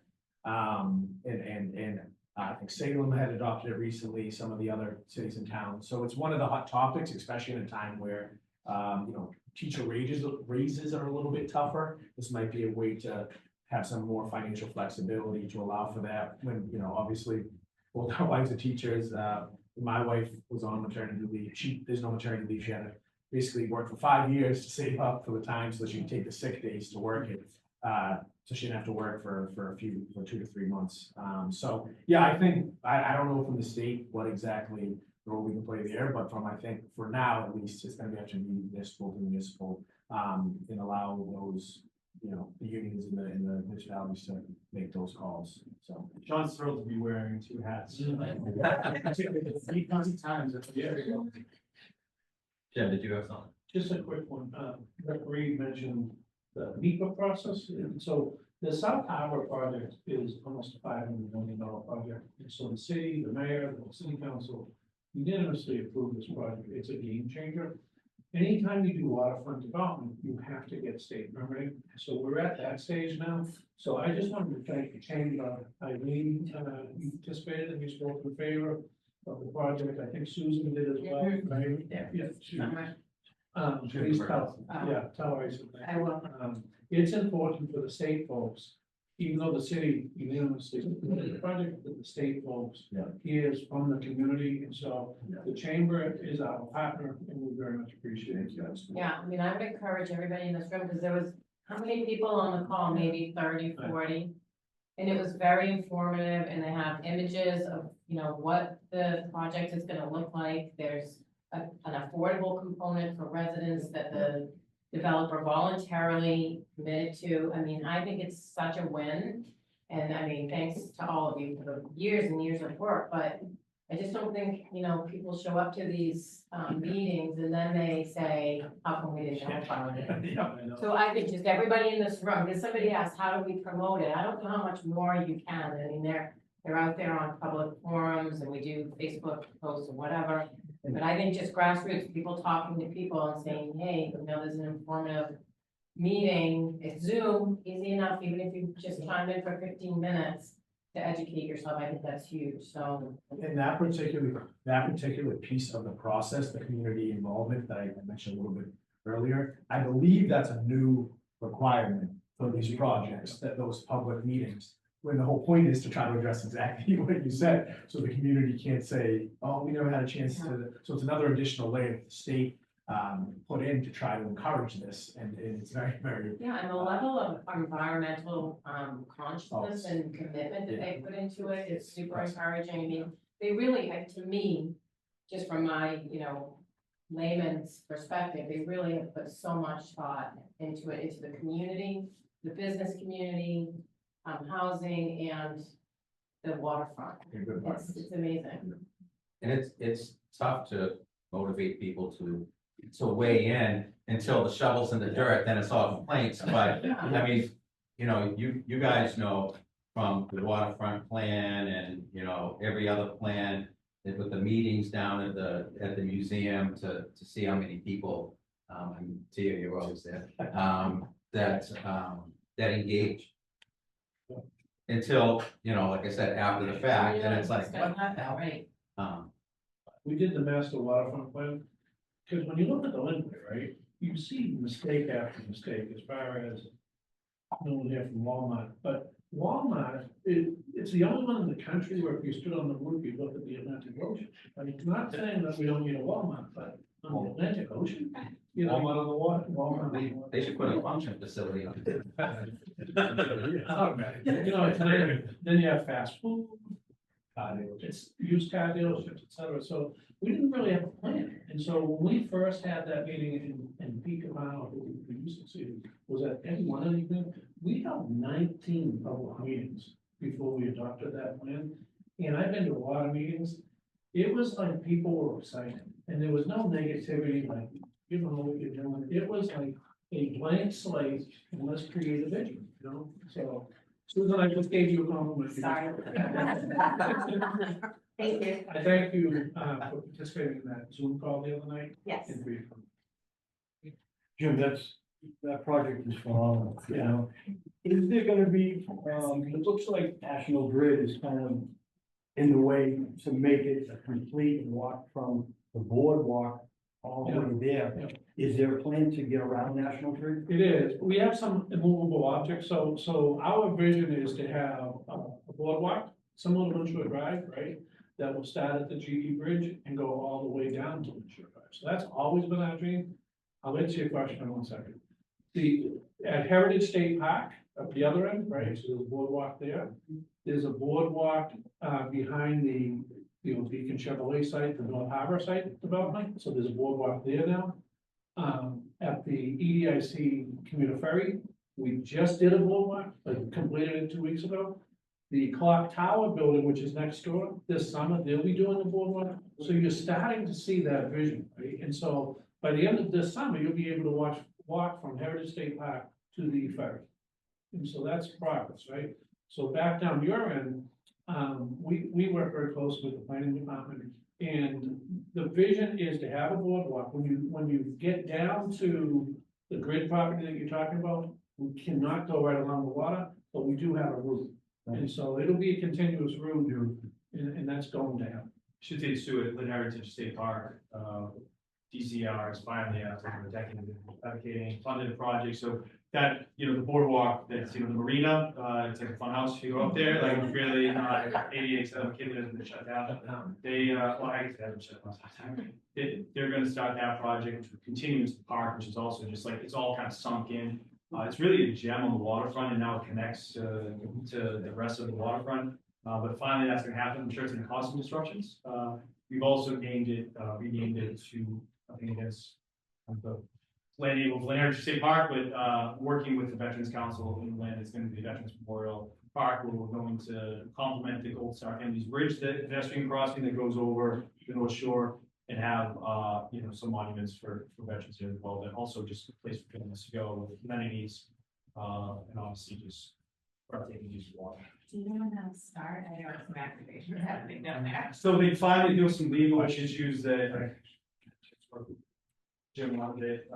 And I think Salem had adopted it recently, some of the other cities and towns. So it's one of the hot topics, especially in a time where, teacher raises are a little bit tougher. This might be a way to have some more financial flexibility to allow for that when, obviously, both our wives are teachers. My wife was on maternity leave. There's no maternity leave. She had to basically work for 5 years to save up for the time so she can take the sick days to work it. So she didn't have to work for 2 to 3 months. So yeah, I think, I don't know from the state what exactly role we can play there, but I think for now, at least, it's gonna have to be municipal to municipal, and allow those, the unions and the municipalities to make those calls, so. Sean's thrilled to be wearing 2 hats. Jim, did you have something? Just a quick one, Director Reid mentioned the NEPA process. And so the South Harbor project is almost a $500 million project. And so the city, the mayor, the city council unanimously approved this project. It's a game changer. Anytime you do waterfront development, you have to get state permitting. So we're at that stage now. So I just wanted to thank the chamber. Eileen, you participated and you spoke in favor of the project. I think Susan did as well, right? Yeah. Please tell, tell her. I will. It's important for the state folks, even though the city unanimously supported the project, that the state folks hears from the community, and so the chamber is our partner, and we very much appreciate it. Yeah, I mean, I would encourage everybody in this room, because there was, how many people on the call? Maybe 30, 40. And it was very informative, and they have images of, you know, what the project is gonna look like. There's an affordable component for residents that the developer voluntarily committed to. I mean, I think it's such a win. And I mean, thanks to all of you for the years and years of work, but I just don't think, you know, people show up to these meetings and then they say, how come we didn't know about it? So I think just everybody in this room, because somebody asked, how do we promote it? I don't know how much more you can. I mean, they're out there on public forums and we do Facebook posts or whatever. But I think just grassroots, people talking to people and saying, hey, you know, there's an informative meeting, it's Zoom, easy enough, even if you just chime in for 15 minutes to educate yourself, I think that's huge, so. In that particular piece of the process, the community involvement that I mentioned a little bit earlier, I believe that's a new requirement for these projects, that those public meetings, when the whole point is to try to address exactly what you said, so the community can't say, oh, we never had a chance to, so it's another additional layer that the state put in to try to encourage this, and it's very, very. Yeah, and the level of environmental consciousness and commitment that they put into it is super encouraging. I mean, they really, to me, just from my, you know, layman's perspective, they really have put so much thought into it, into the community, the business community, housing, and the waterfront. It's amazing. And it's tough to motivate people to weigh in until the shovel's in the dirt, then it's all complaints, but I mean, you know, you guys know from the waterfront plan and, you know, every other plan that with the meetings down at the museum to see how many people, and Tia, you're always there, that engage. Until, you know, like I said, after the fact, and it's like, what the hell? Right. We did the master waterfront plan, because when you look at the Lynn, right, you see mistake after mistake as far as no one here from Walmart, but Walmart, it's the only one in the country where if you stood on the roof, you look at the Atlantic Ocean. I mean, it's not saying that we don't need a Walmart, but on the Atlantic Ocean, you know. Walmart on the water. Walmart. They should put a function facility on it. You know, then you have fast food, it's used car dealerships, et cetera. So we didn't really have a plan. And so when we first had that meeting in Beacon Mile, we used to see, was at any one of these meetings, we held 19 public meetings before we adopted that plan. And I've been to a lot of meetings. It was like people were excited and there was no negativity, like, you know what you're doing. It was like a blank slate and let's create a vision, you know? So Susan, I just gave you a compliment. Sorry. Thank you. I thank you for participating in that Zoom call the other night. Yes. And we- Jim, that project is phenomenal, you know. Is there gonna be, it looks like National Grid is kind of in the way to make it a complete walk from the boardwalk all the way there. Is there a plan to get around National Grid? It is. We have some immovable objects. So our vision is to have a boardwalk, similar to Winshore Drive, right? That will start at the GE Bridge and go all the way down to Winshore Drive. So that's always been our dream. I'll answer your question in 1 second. At Heritage State Park, at the other end, right, so there's a boardwalk there. There's a boardwalk behind the Beacon Chevrolet site, the North Harbor site development, so there's a boardwalk there now. At the EDIC commuter ferry, we just did a boardwalk, like completed it 2 weeks ago. The Clock Tower building, which is next door, this summer, they'll be doing the boardwalk. So you're starting to see that vision, right? And so by the end of this summer, you'll be able to walk from Heritage State Park to the ferry. And so that's progress, right? So back down your end, we work very closely with the planning department. And the vision is to have a boardwalk. When you get down to the grid property that you're talking about, we cannot go right along the water, but we do have a route. And so it'll be a continuous route, and that's going to happen. Should say too, at Lynn Heritage State Park, DCR is finally after a decade of advocating, funded a project, so that, you know, the boardwalk, that's, you know, the marina, it's like a fun house, if you go up there, like, really, 88% of kids has been shut down. They, well, I guess they haven't shut down. They're gonna start that project, which will continue into the park, which is also just like, it's all kind of sunk in. It's really a gem on the waterfront, and now it connects to the rest of the waterfront. But finally, that's gonna happen. I'm sure it's gonna cause some disruptions. We've also renamed it to, I think it's the Land Heritage State Park, but working with the Veterans Council in Lynn, it's gonna be the Veterans Memorial Park, where we're going to complement the Gold Star Kennedys Bridge, the pedestrian crossing that goes over the North Shore, and have, you know, some monuments for veterans here as well, but also just a place for families to go with amenities, and obviously just breathtaking use of water. Do you know how to start? I know some activation happening down there. So they finally do some legal issues that Jim wanted it,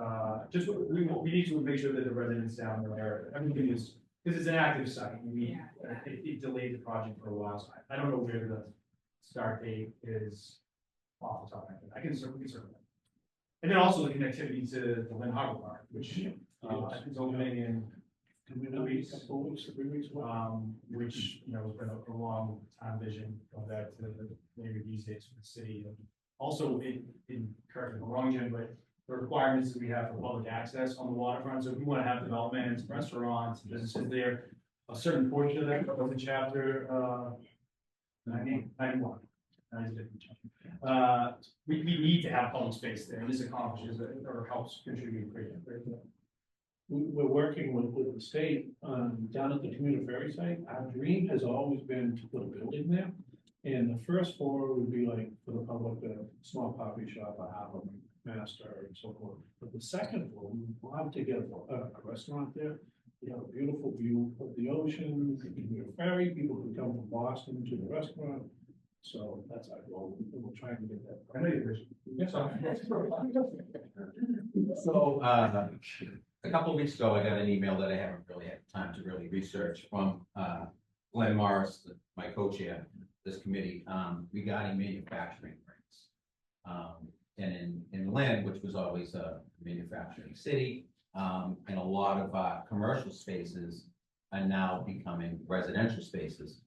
just, we need to make sure that the residents down there, everything is, because it's an active site, it delayed the project for a while, so I don't know where the start date is off the top of my head. I can certainly. And then also the connectivity to the Lynn Harbor Park, which, is opening in 2 weeks, 4 weeks, 3 weeks, which, you know, has been a long time vision of that to maybe these days for the city. And also, correct me if I'm wrong, Jim, but the requirements that we have for public access on the waterfront, so if we want to have developments, restaurants, businesses there, a certain portion of that was in chapter, 91. We need to have public space there, and this accomplishes it, or helps contribute greatly. We're working with the state, down at the commuter ferry site. Our dream has always been to put a building there. And the first floor would be like for the public, a small coffee shop, a harbor master and so forth. But the second floor, we would love to get a restaurant there. We have a beautiful view of the ocean, the commuter ferry, people can come from Boston to the restaurant. So that's our goal. We'll try and get that. I know you're Christian. Yes, So, a couple of weeks ago, I got an email that I haven't really had time to really research from, Glenn Morris, my co-chair, of this committee, regarding manufacturing grants. And in Lynn, which was always a manufacturing city, and a lot of, commercial spaces are now becoming residential spaces.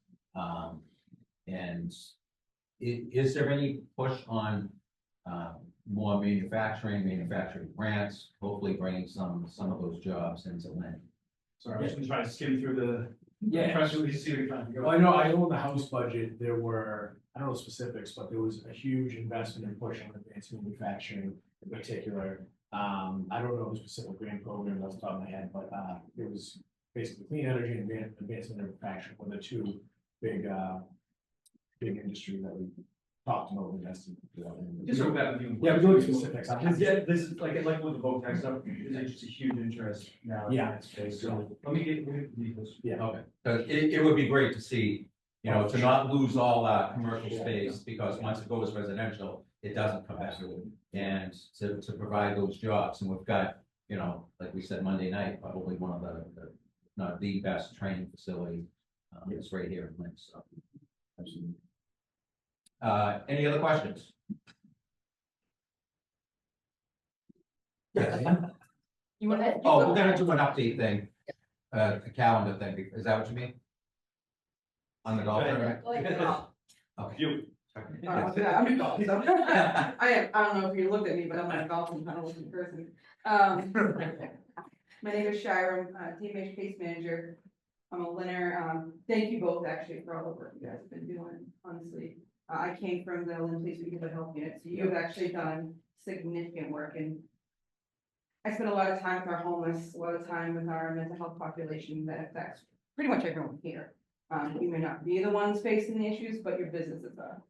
And is there any push on, more manufacturing grants, hopefully bringing some of those jobs into Lynn? Sorry, I'm just gonna try to skim through the press release, see what we can Well, I know, I know in the House budget, there were, I don't know specifics, but there was a huge investment in pushing advanced manufacturing in particular. I don't know the specific grant program off the top of my head, but, it was basically clean energy and advanced manufacturing were the two big industry that we talked about investing. Just go back to Yeah, we're doing specifics. Yeah, this is like with the vote tax stuff, there's just a huge interest now in that space, so let me get those. Yeah. Okay, because it would be great to see, you know, to not lose all commercial space, because once it goes residential, it doesn't come back. And to provide those jobs, and we've got, you know, like we said, Monday night, probably one of the not the best training facility, it's right here in Lynn, so. Absolutely. Any other questions? Yes. You want to? Oh, we're gonna do an update thing, a calendar thing, is that what you mean? On the golf tournament? Okay. You. I'm a golf. I don't know if you looked at me, but I'm not a golfing, kind of looking person. My name is Shira, I'm team case manager. I'm a Linner. Thank you both actually for all the work you guys have been doing, honestly. I came from the Lynn Police Weekend Health Unit, so you've actually done significant work, and I spend a lot of time with our homeless, a lot of time with our mental health population that affects pretty much everyone here. You may not be the ones facing the issues, but your businesses are.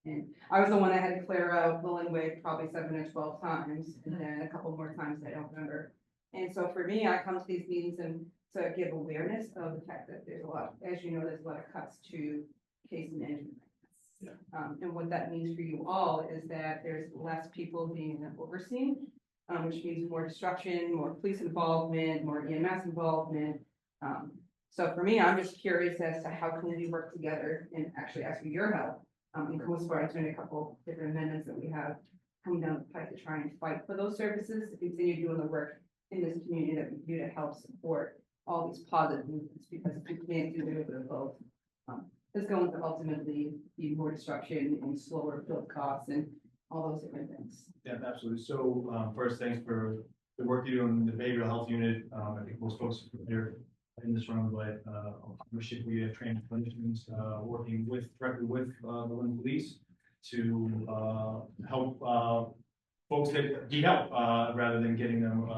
And I was the one that had to clear out the Lynn Way probably 7 or 12 times, and then a couple more times I don't remember. And so for me, I come to these meetings and to give awareness of the fact that there's a lot, as you know, there's a lot of cuts to case management. And what that means for you all is that there's less people being overseen, which means more destruction, more police involvement, more EMS involvement. So for me, I'm just curious as to how can we work together and actually ask for your help. And Coast Guard's doing a couple different amendments that we have coming down the pipe to try and fight for those services, to continue doing the work in this community that we do to help support all these positive movements, because we can't do a little bit of both. It's going to ultimately be more disruption and slower build costs and all those different things. Yeah, absolutely. So, first, thanks for the work you do in the behavioral health unit. I think most folks here in this room, but, we have trained clinicians, working directly with, the Lynn Police to, help, folks that need help, rather than getting them,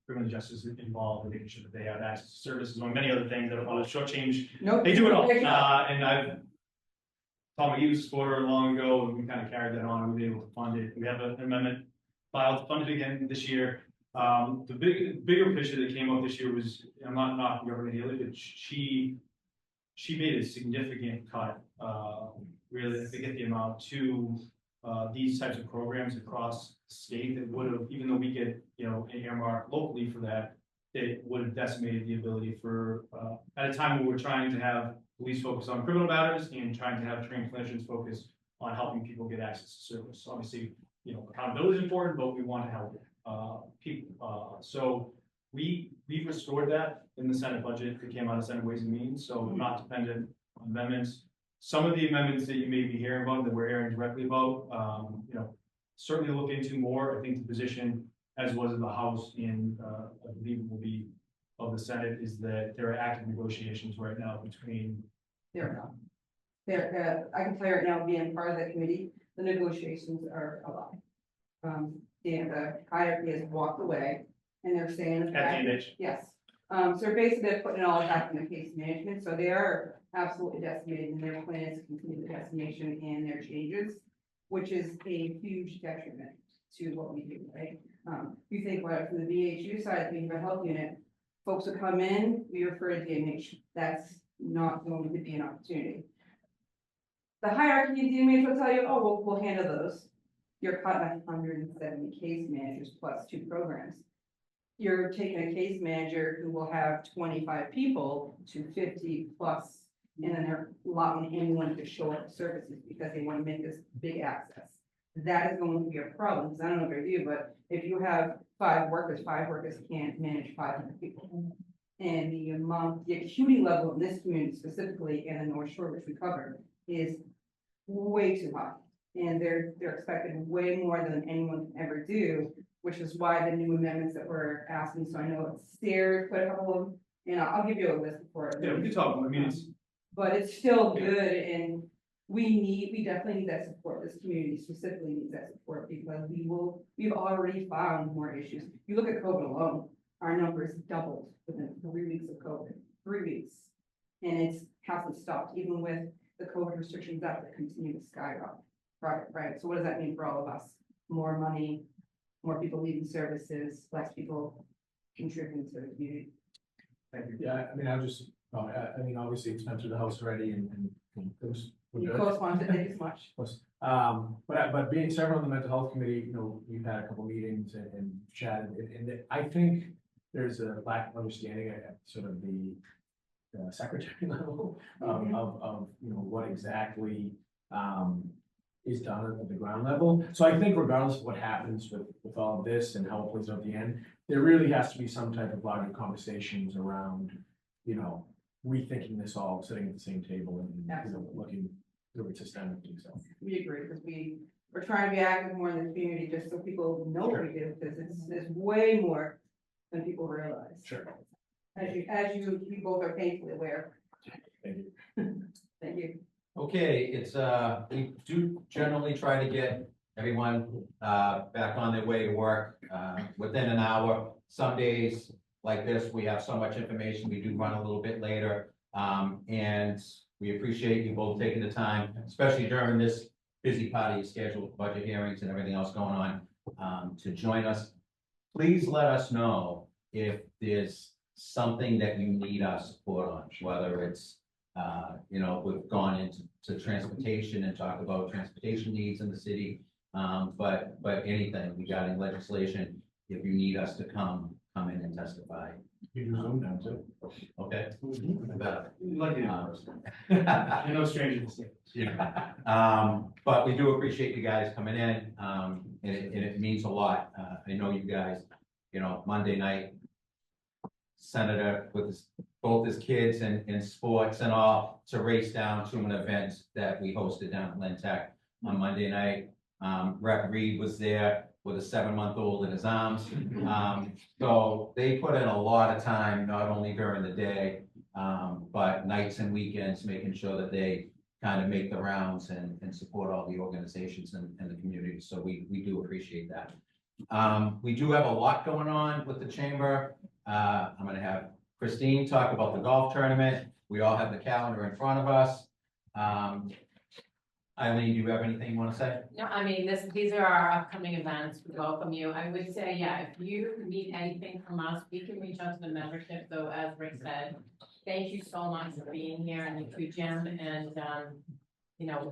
criminal justice involved, making sure that they have access to services, among many other things that are on a shortchange. Nope. They do it all. And I've Tom McGee was a supporter long ago, and we kind of carried that on, and we were able to fund it. We have an amendment filed to fund it again this year. The bigger picture that came up this year was, I'm not knocking Governor Healy, but she made a significant cut, really, I forget the amount, to these types of programs across the state that would have, even though we get, an earmark locally for that, it would have decimated the ability for, at a time when we're trying to have police focus on criminal matters and trying to have trained clinicians focus on helping people get access to service. Obviously, accountability is important, but we want to help people. So we've restored that in the Senate budget that came out of Senate Ways and Means, so we're not dependent on amendments. Some of the amendments that you may be hearing about, that we're hearing directly about, certainly look into more. I think the position, as was in the House and I believe it will be of the Senate, is that there are active negotiations right now between. I can tell you right now, being part of that committee, the negotiations are alive. The hierarchy has walked away, and they're saying. At the NH. Yes. So basically, they're putting it all back in the case management, so they are absolutely decimating their plans to continue the decimation and their changes, which is a huge detriment to what we do, right? You think about it from the VHU side, think of a health unit, folks will come in, we refer to DMH. That's not going to be an opportunity. The hierarchy of DMH will tell you, oh, we'll handle those. You're cutting 170 case managers plus 2 programs. You're taking a case manager who will have 25 people to 50 plus, and then they're allowing anyone to show up services because they want to make this big access. That is going to be a problem, because I don't know about you, but if you have 5 workers can't manage 500 people. And the acuity level in this community specifically, and the North Shore, which we covered, is way too high. And they're expecting way more than anyone can ever do, which is why the new amendments that we're asking, so I know it's scared, put a couple of them, and I'll give you a list before. Yeah, we can talk. I mean, it's. But it's still good, and we definitely need that support. This community specifically needs that support, because we've already found more issues. You look at COVID alone, our numbers doubled within 3 weeks of COVID, 3 weeks. And it hasn't stopped, even with the COVID restrictions that continue to skyrocket. Right, so what does that mean for all of us? More money, more people leaving services, less people contributing to the community. Thank you. Yeah, I mean, obviously it's been through the House already and it was. You co-sponsor, thank you so much. But being several on the mental health committee, we've had a couple meetings and chatted, and I think there's a lack of understanding at sort of the secretary level of what exactly is done at the ground level. So I think regardless of what happens with all of this and how it plays out at the end, there really has to be some type of larger conversations around, rethinking this all, sitting at the same table and looking through it systemically. So we agree, because we're trying to be active more in the community, just so people know what we do, because it's way more than people realize. Sure. As you both are painfully aware. Thank you. Thank you. Okay, it's, we do generally try to get everyone, back on their way to work, within an hour. Some days like this, we have so much information, we do run a little bit later. And we appreciate you both taking the time, especially during this busy part of your schedule, budget hearings and everything else going on, to join us. please let us know if there's something that you need our support on, whether it's, we've gone into transportation and talked about transportation needs in the city. But anything regarding legislation, if you need us to come in and testify. You do Zoom now too. Okay. I bet. Like, you're no stranger to see. Yeah, but we do appreciate you guys coming in, and it means a lot. I know you guys, Monday night, Senator with both his kids and sports and all to race down to an event that we hosted down at Lynn Tech on Monday night. Rep. Reid was there with a 7-month-old in his arms. So they put in a lot of time, not only during the day, but nights and weekends, making sure that they kind of make the rounds and support all the organizations in the community. So we do appreciate that. We do have a lot going on with the chamber. I'm gonna have Christine talk about the golf tournament. We all have the calendar in front of us. Eileen, do you have anything you want to say? No, I mean, these are our upcoming events. We welcome you. I would say, yeah, if you need anything from us, we can reach out to the membership. So as Rick said, thank you so much for being here, and to Jim. And,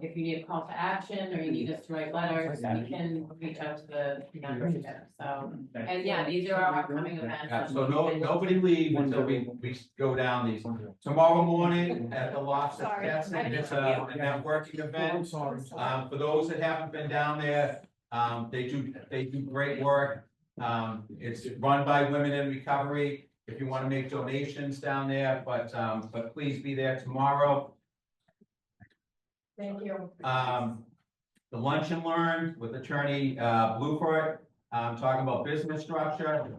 if you need a call to action or you need us to write letters, we can reach out to the membership. So, and yeah, these are our upcoming events. Yeah, so nobody leave until we go down these. Tomorrow morning at the Lofts, it's a networking event. For those that haven't been down there, they do great work. It's run by Women in Recovery. If you want to make donations down there, but please be there tomorrow. Thank you. The lunch and learn with Attorney Bluford, talking about business structure.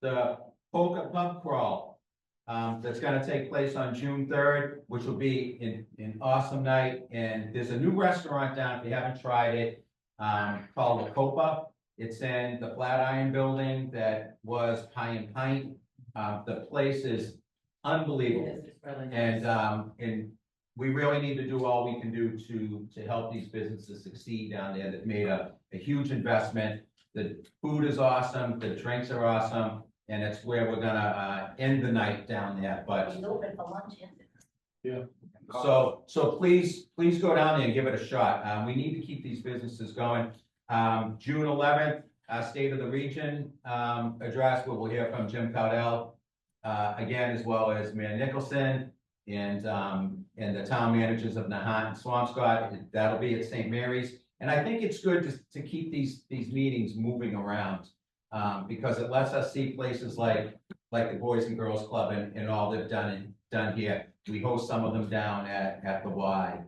The Polka Pub Crawl, that's gonna take place on June 3rd, which will be an awesome night. And there's a new restaurant down, if you haven't tried it, called La Copa. It's in the Flatiron Building that was Pie and Pint. The place is unbelievable. It's really nice. And we really need to do all we can do to help these businesses succeed down there. They've made a huge investment. The food is awesome, the drinks are awesome, and it's where we're gonna end the night down there, but. It's open for lunch, isn't it? So please go down there and give it a shot. We need to keep these businesses going. June 11th, State of the Region address, where we'll hear from Jim Cowdell again, as well as Mayor Nicholson and the town managers of Nahant and Swampscott. That'll be at St. Mary's. And I think it's good to keep these meetings moving around, because it lets us see places like the Boys and Girls Club and all they've done here. We host some of them down at the Y,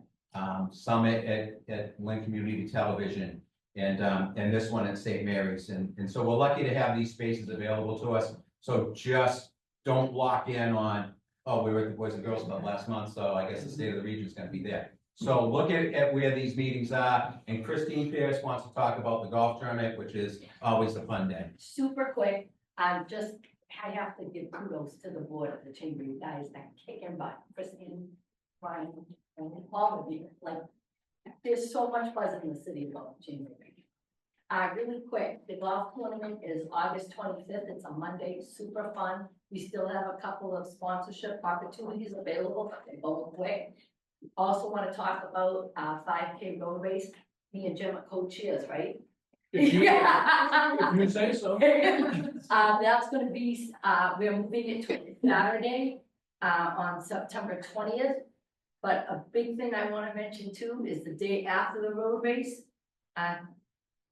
some at Lynn Community Television, and this one at St. Mary's. And so we're lucky to have these spaces available to us. So just don't lock in on, oh, we were at the Boys and Girls Club last month, so I guess the State of the Region is gonna be there. So look at where these meetings are, and Christine Pierce wants to talk about the golf tournament, which is always a fun day. Super quick, I have to give kudos to the board of the chamber, you guys are kicking butt, Christine, Brian, and all of you, there's so much buzz in the city about the chamber. Really quick, the golf tournament is August 25th, it's a Monday, super fun. We still have a couple of sponsorship opportunities available, but they're going quick. Also want to talk about 5K road race. Me and Jim are co-chairs, right? If you say so. That's going to be, we're moving it to Saturday on September 20th. But a big thing I want to mention too is the day after the road race.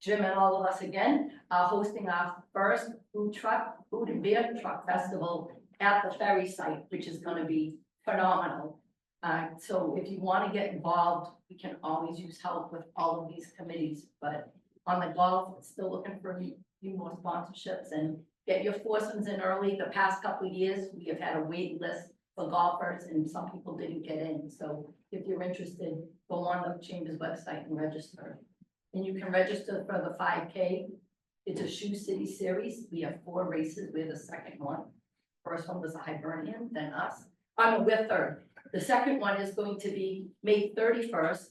Jim and all of us again are hosting our first food and beer truck festival at the ferry site, which is going to be phenomenal. So if you want to get involved, we can always use help with all of these committees, but on the golf, still looking for a few more sponsorships and get your foursomes in early. The past couple of years, we have had a wait list for golfers and some people didn't get in. So if you're interested, go on the Chamber's website and register. And you can register for the 5K. It's a Shoe City series. We have 4 races. We're the second one. First one was a Hibernian, then us. We're third. The second one is going to be May 31st.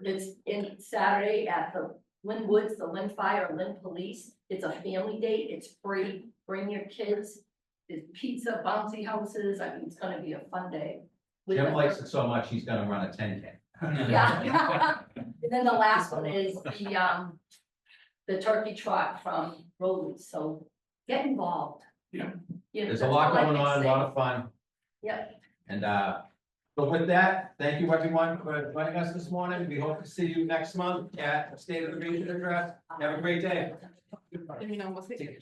It's in Saturday at the Lynn Woods, the Lynn Fire, Lynn Police. It's a family day, it's free, bring your kids. There's pizza, bouncy houses, I mean, it's gonna be a fun day. With Jim the- likes it so much, he's gonna run a 10K. Yeah. And then the last one is the turkey trot from Rowley, so get involved. Yeah. Yeah, There's a that's lot all I going can on, a say. lot of fun. Yep. And, so with that, thank you everyone for joining us this morning. We hope to see you next month at State of the Region address. Have a great day. You know, we'll see.